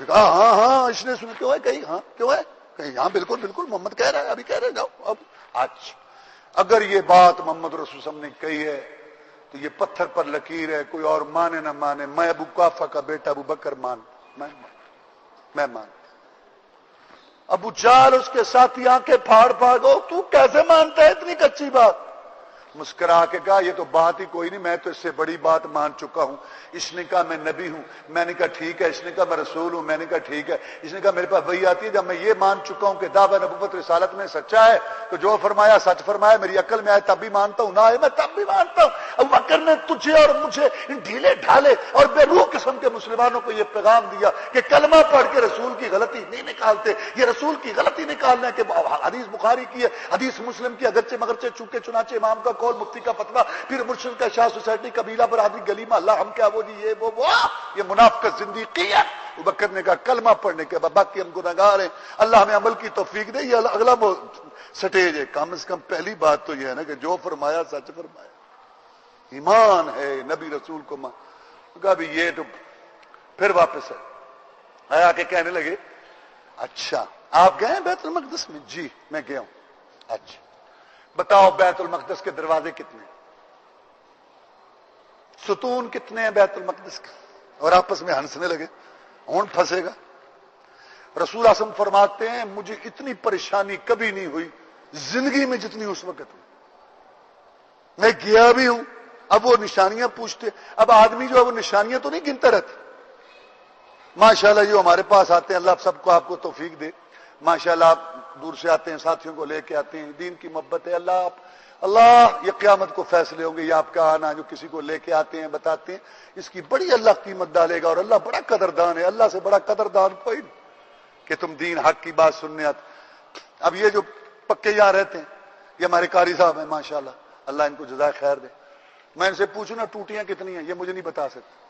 ہاں اس نے سنا. کیوں ہے کہیں؟ ہاں کیوں ہے کہیں؟ ہاں بالکل بالکل محمد کہہ رہا ہے, ابھی کہہ رہے جاؤ اب. اچھا اگر یہ بات محمد رسول صلی اللہ علیہ وسلم نے کہی ہے تو یہ پتھر پر لکیر ہے, کوئی اور مانے نہ مانے, میں ابو قحافہ کا بیٹا ابو بکر میں مان. ابو جہل اس کے ساتھی آنکھیں پھاڑ پھاڑ گو, تو کیسے مانتا ہے اتنی کچی بات؟ مسکرا کے کہا یہ تو بات ہی کوئی نہیں, میں تو اس سے بڑی بات مان چکا ہوں. اس نے کہا میں نبی ہوں, میں نے کہا ٹھیک ہے. اس نے کہا میں رسول ہوں, میں نے کہا ٹھیک ہے. اس نے کہا میرے پاس وحی آتی ہے, جب میں یہ مان چکا ہوں کہ دعویٰ نبوت رسالت میں سچا ہے تو جو فرمایا سچ فرمایا, میری عقل میں آئے تب بھی مانتا ہوں, نہ آئے میں تب بھی مانتا ہوں. ابو بکر نے تجھے اور مجھے ان ڈھیلے ڈھالے اور بے روح قسم کے مسلمانوں کو یہ پیغام دیا کہ کلمہ پڑھ کے رسول کی غلطی نہیں نکالتے. یہ رسول کی غلطی نکالنا ہے کہ حدیث بخاری کی ہے, حدیث مسلم کی, اگرچہ مگرچہ چونکے چنانچہ امام کا قول, مفتی کا فتویٰ, پھر مرشد کا شاہ, سوسائٹی, قبیلہ, برادری, گلی محلہ, ہم کیا وہ جی یہ وہ یہ منافقت زندگی ہے. ابو بکر نے کہا کلمہ پڑھنے کے بعد باقی ہم گنہگار ہیں, اللہ ہمیں عمل کی توفیق دے. یہ اگلا سٹیج ہے. کم از کم پہلی بات تو یہ ہے نا کہ جو فرمایا سچ فرمایا, ایمان ہے نبی رسول کو مان. کہا بھی یہ تو پھر واپس ہے آیا کے کہنے لگے اچھا آپ گئے بیت المقدس میں؟ جی میں گیا ہوں. اچھا بتاؤ بیت المقدس کے دروازے کتنے, ستون کتنے ہیں بیت المقدس کے؟ اور آپس میں ہنسنے لگے, ہونٹ پھنسے گا. رسول اعظم فرماتے ہیں مجھے اتنی پریشانی کبھی نہیں ہوئی زندگی میں جتنی اس وقت ہوئی. میں گیا بھی ہوں. اب وہ نشانیاں پوچھتے, اب آدمی جو ہے وہ نشانیاں تو نہیں گنتا رہتا. ماشاءاللہ جو ہمارے پاس آتے ہیں, اللہ سب کو آپ کو توفیق دے. ماشاءاللہ آپ دور سے آتے ہیں, ساتھیوں کو لے کے آتے ہیں, دین کی محبت ہے. اللہ یہ قیامت کو فیصلے ہوں گے, یہ آپ کا آنا جو کسی کو لے کے آتے ہیں بتاتے ہیں, اس کی بڑی اللہ قیمت ڈالے گا. اور اللہ بڑا قدردان ہے, اللہ سے بڑا قدردان کوئی کہ تم دین حق کی بات سننے آتے. اب یہ جو پکے یہاں رہتے ہیں یہ ہمارے قاری صاحب ہیں ماشاءاللہ, اللہ ان کو جزائے خیر دے. میں ان سے پوچھوں نا ٹوٹیاں کتنی ہیں, یہ مجھے نہیں بتا سکتے.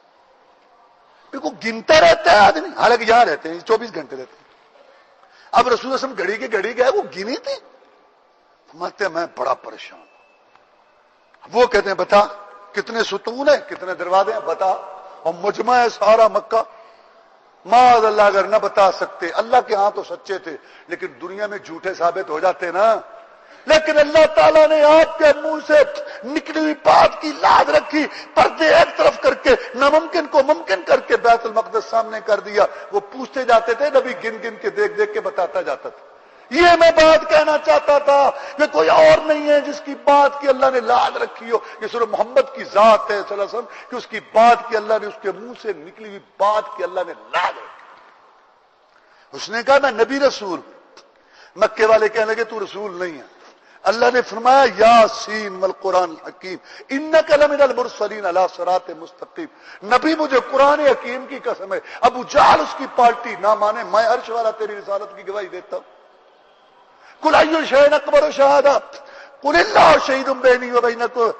بالکل گنتا رہتا ہے آدمی, حالانکہ یہاں رہتے ہیں 24 گھنٹے رہتے ہیں. اب رسول اللہ صلی اللہ علیہ وسلم گھڑی کے گھڑی گئے, وہ گنی تھی. فرماتے میں بڑا پریشان ہوں. وہ کہتے ہیں بتا کتنے ستون ہیں, کتنے دروازے ہیں, بتا. اور مجمع ہے سارا مکہ. معاذ اللہ اگر نہ بتا سکتے, اللہ کے ہاں تو سچے تھے لیکن دنیا میں جھوٹے ثابت ہو جاتے نا. لیکن اللہ تعالیٰ نے آپ کے منہ سے نکلی ہوئی بات کی لاج رکھی, پردے ایک طرف کر کے ناممکن کو ممکن کر کے بیت المقدس سامنے کر دیا. وہ پوچھتے جاتے تھے, نبی گن گن کے دیکھ دیکھ کے بتاتا جاتا تھا. یہ میں بات کہنا چاہتا تھا کہ کوئی اور نہیں ہے جس کی بات کی اللہ نے لاج رکھی ہو. یہ صرف محمد کی ذات ہے صلی اللہ علیہ وسلم کہ اس کی بات کی اللہ نے, اس کے منہ سے نکلی ہوئی بات کی اللہ نے لاج رکھی. اس نے کہا میں نبی رسول. مکے والے کہنے لگے تو رسول نہیں ہے. اللہ نے فرمایا یاسین والقرآن الحکیم انک لمن المرسلین علی صراط مستقیم. نبی مجھے قرآن حکیم کی قسم ہے, ابو جہل اس کی پارٹی نہ مانے, میں عرش والا تیری رسالت کی گواہی دیتا ہوں. قل ای شیء اکبر شہادہ قل اللہ شہید بینی و بینکم.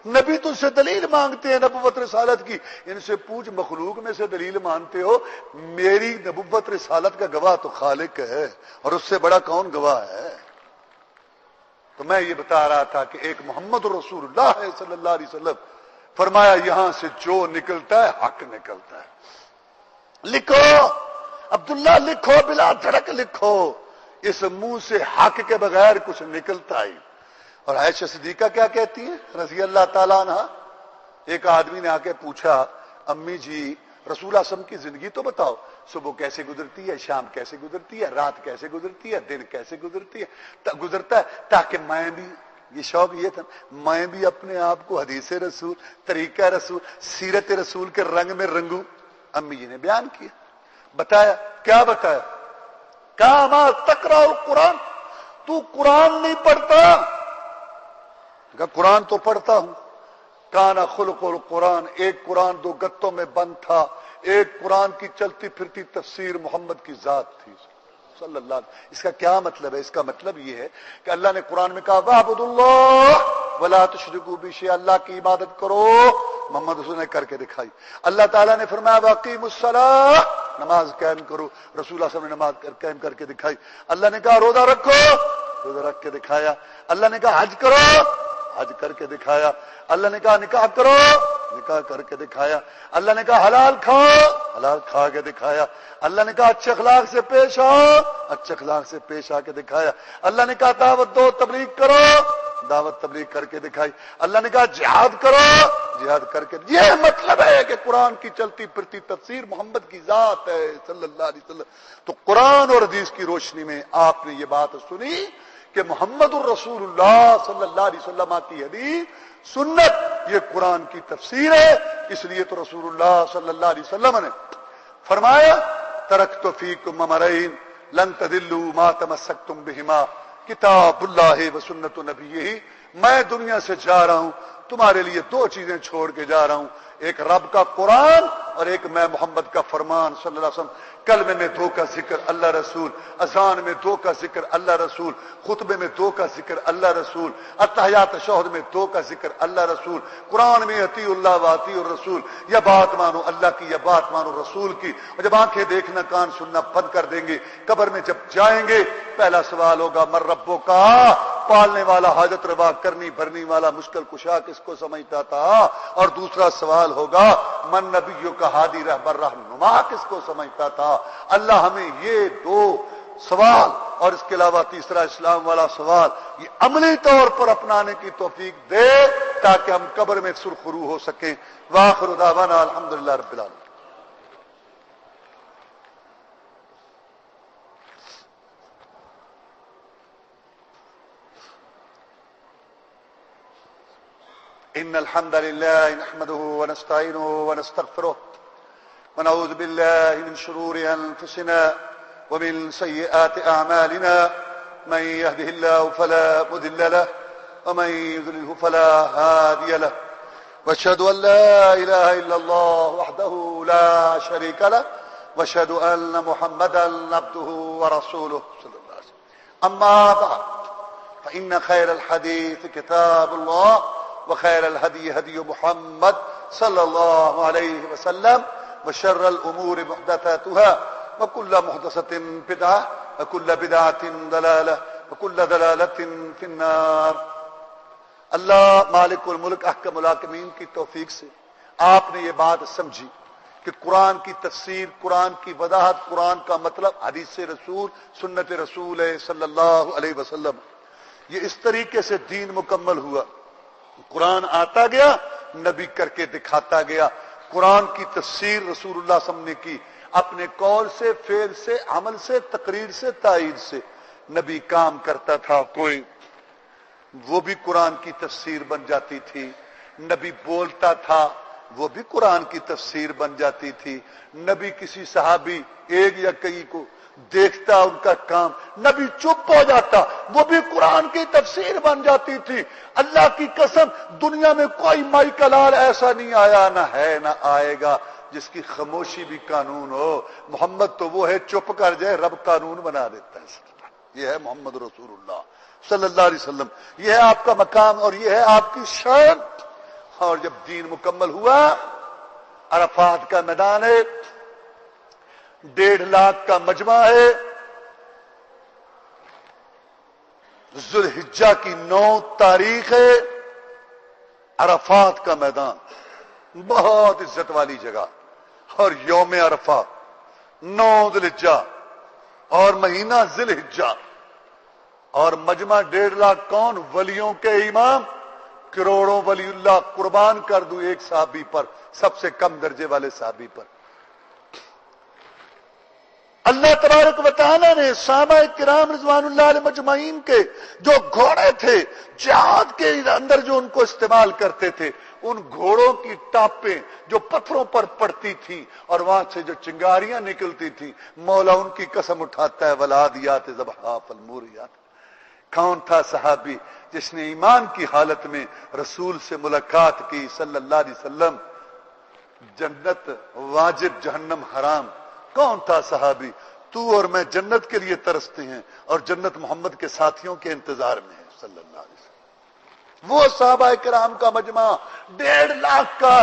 نبی تجھ سے دلیل مانگتے ہیں نبوت رسالت کی, ان سے پوچھ مخلوق میں سے دلیل مانتے ہو, میری نبوت رسالت کا گواہ تو خالق ہے, اور اس سے بڑا کون گواہ ہے. تو میں یہ بتا رہا تھا کہ ایک محمد رسول اللہ ہے صلی اللہ علیہ وسلم, فرمایا یہاں سے جو نکلتا ہے حق نکلتا ہے. لکھو عبداللہ, لکھو بلا دھڑک لکھو, اس منہ سے حق کے بغیر کچھ نکلتا ہی. اور عائشہ صدیقہ کیا کہتی ہیں رضی اللہ تعالیٰ عنہ, ایک آدمی نے آ کے پوچھا امی جی رسول اللہ صلی اللہ علیہ وسلم کی زندگی تو بتاؤ, صبح کیسے گزرتی ہے, شام کیسے گزرتی ہے, رات کیسے گزرتی ہے, دن کیسے گزرتا ہے, تاکہ میں بھی, یہ شوق یہ تھا, میں بھی اپنے آپ کو حدیث رسول, طریقہ رسول, سیرت رسول کے رنگ میں رنگوں. امی جی نے بیان کیا, بتایا. کیا بتایا؟ کہا ما تقرأ القرآن, تو قرآن نہیں پڑھتا؟ کہا قرآن تو پڑھتا ہوں. کانا خلق القرآن, ایک قرآن دو گتوں میں بند تھا, ایک قرآن کی چلتی پھرتی تفسیر محمد کی ذات تھی صلی اللہ علیہ وسلم. اس کا کیا مطلب ہے؟ اس کا مطلب یہ ہے کہ اللہ نے قرآن میں کہا وَاعْبُدُوا اللَّهَ وَلَا تُشْرِكُوا بِهِ شَيْئًا, اللہ کی عبادت کرو. محمد رسول نے کر کے دکھائی. اللہ تعالیٰ نے فرمایا وَأَقِيمُوا الصَّلَاةَ, نماز قائم کرو. رسول اللہ صلی اللہ علیہ وسلم نے نماز قائم کر کے دکھائی. اللہ نے کہا روزہ رکھو. روزہ رکھ کے دکھایا. اللہ نے کہا حج کرو, حج کر کے دکھایا. اللہ نے کہا نکاح کرو, نکاح کر کے دکھایا. اللہ نے کہا حلال کھاؤ, حلال کھا کے دکھایا. اللہ نے کہا اچھے اخلاق سے پیش آؤ, اچھے اخلاق سے پیش آ کے دکھایا. اللہ نے کہا دعوت دو, تبلیغ کرو, دعوت تبلیغ کر کے دکھائی. اللہ نے کہا جہاد کرو, جہاد کر کے. یہ مطلب ہے کہ قرآن کی چلتی پھرتی تفسیر محمد کی ذات ہے صلی اللہ علیہ وسلم. تو قرآن اور حدیث کی روشنی میں آپ نے یہ بات سنی کہ محمد الرسول اللہ صلی اللہ علیہ وسلم کی حدیث سنت یہ قرآن کی تفسیر ہے. اس لیے تو رسول اللہ صلی اللہ علیہ وسلم نے فرمایا ترکت فیکم امرین لن تضلوا ما تمسکتم بہما کتاب اللہ و سنت نبیہ. میں دنیا سے جا رہا ہوں, تمہارے لیے دو چیزیں چھوڑ کے جا رہا ہوں, ایک رب کا قرآن اور ایک میں محمد کا فرمان صلی اللہ علیہ وسلم. کلمے میں دو کا ذکر اللہ رسول, اذان میں دو کا ذکر اللہ رسول, خطبے میں دو کا ذکر اللہ رسول, اتحیات تشہد میں دو کا ذکر اللہ رسول. قرآن میں اطیع اللہ و اطیع الرسول, یا بات مانو اللہ کی یا بات مانو رسول کی. اور جب آنکھیں دیکھنا کان سننا بند کر دیں گے, قبر میں جب جائیں گے پہلا سوال ہوگا من ربو کا, پالنے والا حاجت روا کرنی بھرنی والا مشکل کشا کس کو سمجھتا تھا. اور دوسرا سوال ہوگا من نبیوں کا ہادی رہبر رہنما کس کو سمجھتا تھا. اللہ ہمیں یہ دو سوال اور اس کے علاوہ تیسرا اسلام والا سوال یہ عملی طور پر اپنانے کی توفیق دے تاکہ ہم قبر میں سرخرو ہو سکیں. وآخر دعوانا الحمدللہ رب العالمین. ان الحمد لله نحمده ونستعينه ونستغفره ونعوذ بالله من شرور انفسنا ومن سيئات اعمالنا. من يهده الله فلا مضل له ومن يضلل فلا هادي له. واشهد ان لا اله الا الله وحده لا شريك له واشهد ان محمدا عبده ورسوله صلى الله عليه وسلم. اما بعد فان خير الحديث كتاب الله وخير الهدي هدي محمد صلى الله عليه وسلم وشر الأمور محدثاتها وكل محدثة بدعة وكل بدعة ضلالة وكل ضلالة في النار. اللہ مالک الملک احکم الحاکمین کی توفیق سے آپ نے یہ بات سمجھی کہ قرآن کی تفسیر, قرآن کی وضاحت, قرآن کا مطلب حدیث رسول, سنت رسول صلی اللہ علیہ وسلم. یہ اس طریقے سے دین مکمل ہوا. قرآن آتا گیا, نبی کر کے دکھاتا گیا. قرآن کی تفسیر رسول اللہ صلی اللہ علیہ وسلم نے کی اپنے قول سے, فعل سے, عمل سے, تقریر سے, تائید سے. نبی کام کرتا تھا کوئی, وہ بھی قرآن کی تفسیر بن جاتی تھی. نبی بولتا تھا, وہ بھی قرآن کی تفسیر بن جاتی تھی. نبی کسی صحابی ایک یا کئی کو دیکھتا, ان کا کام, نبی چپ ہو جاتا, وہ بھی قرآن کی تفسیر بن جاتی تھی. اللہ کی قسم دنیا میں کوئی مائی کا لال ایسا نہیں آیا, نہ ہے نہ آئے گا جس کی خاموشی بھی قانون ہو. محمد تو وہ ہے چپ کر جائے رب قانون بنا دیتا ہے. یہ ہے محمد رسول اللہ صلی اللہ علیہ وسلم. یہ ہے آپ کا مقام اور یہ ہے آپ کی شان. اور جب دین مکمل ہوا, عرفات کا میدان ہے, 1.5 لاکھ کا مجمع ہے, ذوالحجہ کی 9 تاریخ ہے, عرفات کا میدان, بہت عزت والی جگہ. اور یوم عرفہ 9 ذوالحجہ اور مہینہ ذوالحجہ اور مجمع 1.5 لاکھ. کون؟ ولیوں کے امام, کروڑوں ولی اللہ قربان کر دوں ایک صحابی پر, سب سے کم درجے والے صحابی پر. اللہ تبارک و تعالیٰ نے صحابہ کرام رضوان اللہ علیہ مجمعین کے جو گھوڑے تھے جہاد کے اندر جو ان کو استعمال کرتے تھے, ان گھوڑوں کی ٹاپیں جو پتھروں پر پڑتی تھیں اور وہاں سے جو چنگاریاں نکلتی تھیں, مولا ان کی قسم اٹھاتا ہے ولادیات ذبحا فالموریات. کون تھا صحابی جس نے ایمان کی حالت میں رسول سے ملاقات کی صلی اللہ علیہ وسلم؟ جنت واجب جہنم حرام. کون تھا صحابی؟ تو اور میں جنت کے لیے ترستے ہیں اور جنت محمد کے ساتھیوں کے انتظار میں ہے صلی اللہ علیہ وسلم. وہ صحابہ کرام کا مجمع, 1.5 لاکھ کا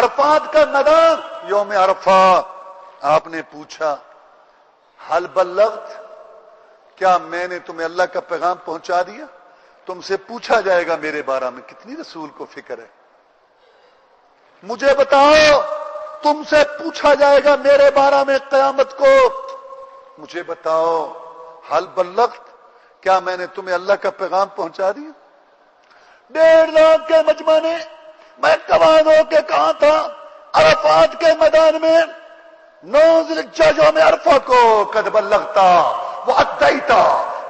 عرفات کا میدان, یوم عرفہ. آپ نے پوچھا حل بلغت, کیا میں نے تمہیں اللہ کا پیغام پہنچا دیا؟ تم سے پوچھا جائے گا میرے بارے میں. کتنی رسول کو فکر ہے. مجھے بتاؤ، تم سے پوچھا جائے گا میرے بارے میں قیامت کو. مجھے بتاؤ، حل بلغت، کیا میں نے تمہیں اللہ کا پیغام پہنچا دیا؟ 1.5 لاکھ کے مجمع نے میں قواد ہو کے کہا تھا عرفات کے میدان میں، 9 ذی الحجہ یوم عرفہ کو قد بلغتا وادیتا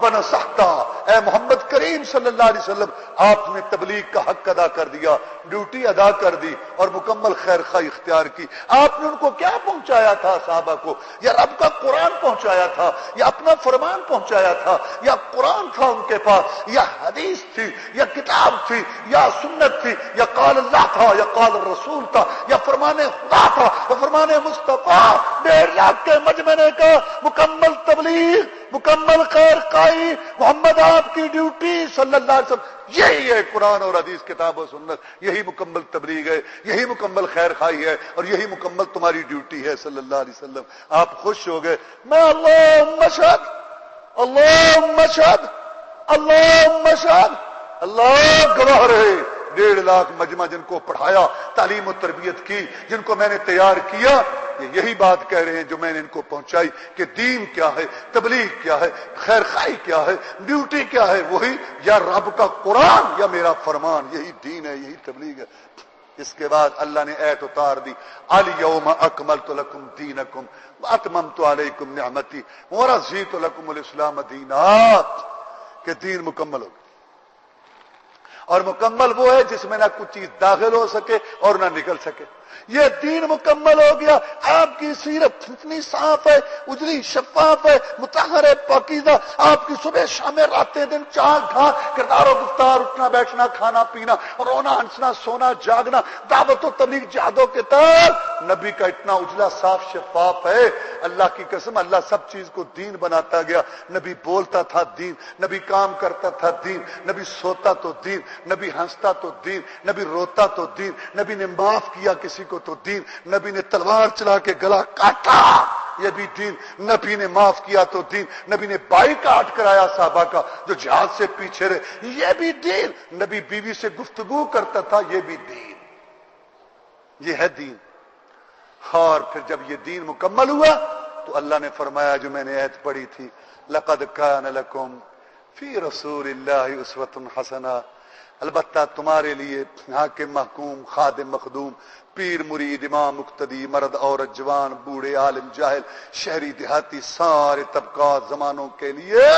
ونصحتا. اے محمد کریم صلی اللہ علیہ وسلم، آپ نے تبلیغ کا حق ادا کر دیا، ڈیوٹی ادا کر دی اور مکمل خیر خواہی اختیار کی. آپ نے ان کو کیا پہنچایا تھا؟ صحابہ کو یا رب کا قرآن پہنچایا تھا، یا اپنا فرمان پہنچایا تھا، یا قرآن تھا ان کے پاس، یا حدیث تھی، یا کتاب تھی، یا سنت تھی، یا قال اللہ تھا، یا قال الرسول تھا، یا فرمان خدا تھا، یا فرمان مصطفیٰ. 1.5 لاکھ کے مجمع نے کا مکمل تبلیغ، مکمل خیر خواہی، محمد آپ کی ڈیوٹی صلی اللہ علیہ وسلم. یہی ہے قرآن اور حدیث، کتاب و سنت. یہی مکمل تبلیغ ہے، یہی مکمل خیر خواہی ہے، اور یہی مکمل تمہاری ڈیوٹی ہے صلی اللہ علیہ وسلم. آپ خوش ہو گئے. میں اللہم اشہد، اللہم اشہد، اللہم اشہد، اللہ گواہ رہے. 1.5 لاکھ مجمع جن کو پڑھایا، تعلیم و تربیت کی، جن کو میں نے تیار کیا، یہ یہی بات کہہ رہے ہیں جو میں نے ان کو پہنچائی کہ دین کیا ہے، تبلیغ کیا ہے، خیر خواہی کیا ہے، ڈیوٹی کیا ہے. وہی یا رب کا قرآن یا میرا فرمان. یہی دین ہے، یہی تبلیغ ہے. اس کے بعد اللہ نے ایت اتار دی، الیوم اکملت لکم دینکم واتممت علیکم نعمتی ورضیت لکم الاسلام دینا. کہ دین مکمل ہو گیا. اور مکمل وہ ہے جس میں نہ کچھ چیز داخل ہو سکے اور نہ نکل سکے. یہ دین مکمل ہو گیا. آپ کی سیرت اتنی صاف ہے، اجلی شفاف ہے، مطہر ہے، پاکیزہ. آپ کی صبح شام راتیں دن چال ڈھال، کردار و گفتار، اٹھنا بیٹھنا، کھانا پینا، رونا ہنسنا، سونا جاگنا، دعوت و تبلیغ، جہاد و قتال، نبی کا اتنا اجلا صاف شفاف ہے. اللہ کی قسم، اللہ سب چیز کو دین بناتا گیا. نبی بولتا تھا دین، نبی کام کرتا تھا دین، نبی سوتا تو دین، نبی ہنستا تو دین، نبی روتا تو دین، نبی نے معاف کیا کسی کو تو دین، نبی نے تلوار چلا کے گلا کاٹا، یہ بھی دین. نبی نے معاف کیا تو دین، نبی نے بائی کاٹ کرایا صحابہ کا جو جہاد سے پیچھے رہے، یہ بھی دین. نبی بیوی سے گفتگو کرتا تھا، یہ بھی دین. یہ ہے دین. اور پھر جب یہ دین مکمل ہوا تو اللہ نے فرمایا جو میں نے ایت پڑھی تھی، لقد کان لکم فی رسول اللہ اسوۃ حسنہ. البتہ تمہارے لیے حاکم محکوم، خادم مخدوم، پیر مرید، امام مقتدی، مرد عورت، جوان بوڑھے، عالم جاہل، شہری دیہاتی، سارے طبقات زمانوں کے لیے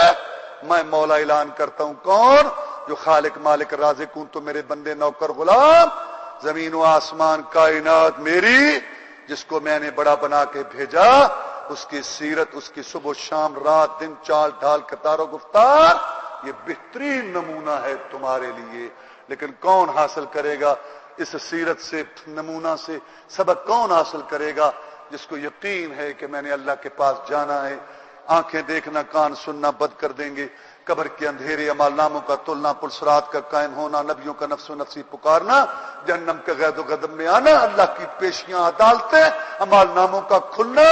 میں مولا اعلان کرتا ہوں. کون؟ جو خالق مالک رازق ہوں تو میرے بندے نوکر غلام. زمین و آسمان کائنات میری، جس کو میں نے بڑا بنا کے بھیجا، اس کی سیرت، اس کی صبح و شام، رات دن، چال ڈھال، کردار و گفتار، یہ بہترین نمونہ ہے تمہارے لیے. لیکن کون حاصل کرے گا اس سیرت سے، نمونہ سے سبق؟ کون حاصل کرے گا؟ جس کو یقین ہے کہ میں نے اللہ کے پاس جانا ہے. آنکھیں دیکھنا، کان سننا بند کر دیں گے. قبر کے اندھیرے، اعمال ناموں کا تلنا، پلسرات کا قائم ہونا، نبیوں کا نفس و نفسی پکارنا، جہنم کے غید و غدب میں آنا، اللہ کی پیشیاں عدالتیں، اعمال ناموں کا کھلنا.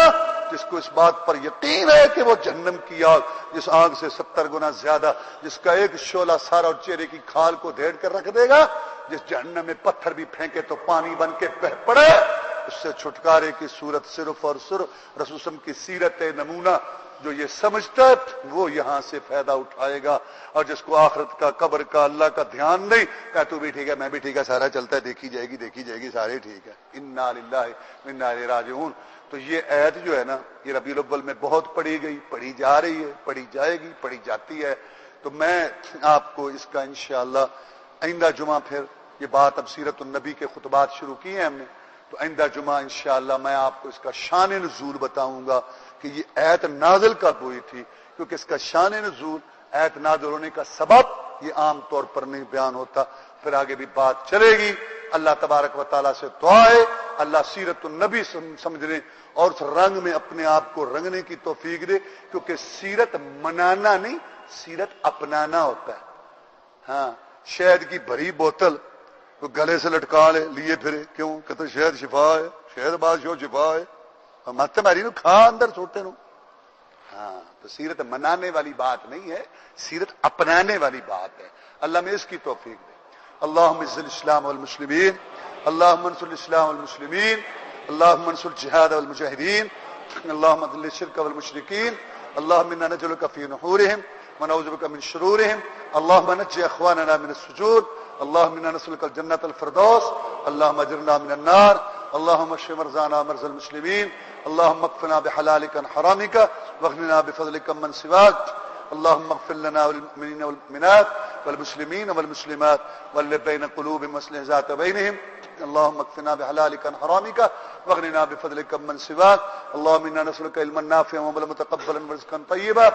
جس کو اس بات پر یقین ہے کہ وہ جہنم کی آگ، جس آگ سے 70 گنا زیادہ، جس کا ایک شعلہ سارا اور چہرے کی کھال کو دھیڑ کر رکھ دے گا، جس جہنم میں پتھر بھی پھینکے تو پانی بن کے بہہ پڑے، اس سے چھٹکارے کی صورت صرف اور صرف رسول اللہ کی سیرت نمونہ. جو یہ سمجھتا ہے وہ یہاں سے فائدہ اٹھائے گا. اور جس کو آخرت کا، قبر کا، اللہ کا دھیان نہیں، کہ تو بھی ٹھیک ہے، میں بھی ٹھیک ہے، سارا چلتا ہے، دیکھی جائے گی، دیکھی جائے گی، سارے ٹھیک ہے. انا للہ و انا الیہ راجعون. تو یہ آیت جو ہے نا، یہ ربیع الاول میں بہت پڑھی گئی، پڑھی جا رہی ہے، پڑھی جائے گی، پڑھی جاتی ہے. تو میں آپ کو اس کا انشاءاللہ آئندہ جمعہ، پھر یہ بات اب سیرت النبی کے خطبات شروع کیے ہیں ہم نے، تو آئندہ جمعہ انشاءاللہ میں آپ کو اس کا شان نزول بتاؤں گا کہ یہ آیت نازل کب ہوئی تھی. کیونکہ اس کا شان نزول، آیت نازل ہونے کا سبب، یہ عام طور پر نہیں بیان ہوتا. پھر آگے بھی بات چلے گی. اللہ تبارک و تعالیٰ سے دعا ہے اللہ سیرت النبی سمجھنے اور اس رنگ میں اپنے آپ کو رنگنے کی توفیق دے. کیونکہ سیرت منانا نہیں، سیرت اپنانا ہوتا ہے. ہاں، شہد کی بھری بوتل تو گلے سے لٹکا لیے پھرے، کیوں؟ کہتے شہد شفا ہے، شہد بادشاہ شفا ہے. مت ماری نو کھا اندر سوٹے نو. ہاں تو سیرت منانے والی بات نہیں ہے، سیرت اپنانے والی بات ہے. اللہ میں اس کی توفیق دے. اللہم اعز الاسلام والمسلمین، اللہم انصر الاسلام والمسلمین، اللہم انصر الجہاد والمجاہدین، اللہم اذل الشرک والمشرکین، اللہم انا نجعلک فی نحورہم ونعوذ بک من شرورہم، اللہم نجی اخواننا من السجود، اللہم انا نسألک الجنة الفردوس، اللہم اجرنا من النار، اللہم اشف مرضانا مرضى المسلمین، اللہم اکفنا بحلالک عن حرامک واغننا بفضلک من سواک، اللهم اغفر لنا والمؤمنين والمؤمنات والمسلمين والمسلمات والذين بين قلوبهم واصلح ذات بينهم، اللهم اكفنا بحلالك عن حرامك واغننا بفضلك من سواك، اللهم انا نسألك علما نافعا وعملا متقبلا ورزقا طيبا،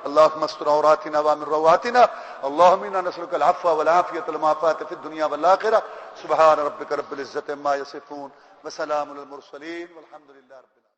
اللهم استر عوراتنا وامن رواتنا، اللهم انا نسألك العفو والعافية والمعافاة في الدنيا والآخرة، سبحان ربك رب العزة عما يصفون وسلام على المرسلين والحمد لله رب العالمين.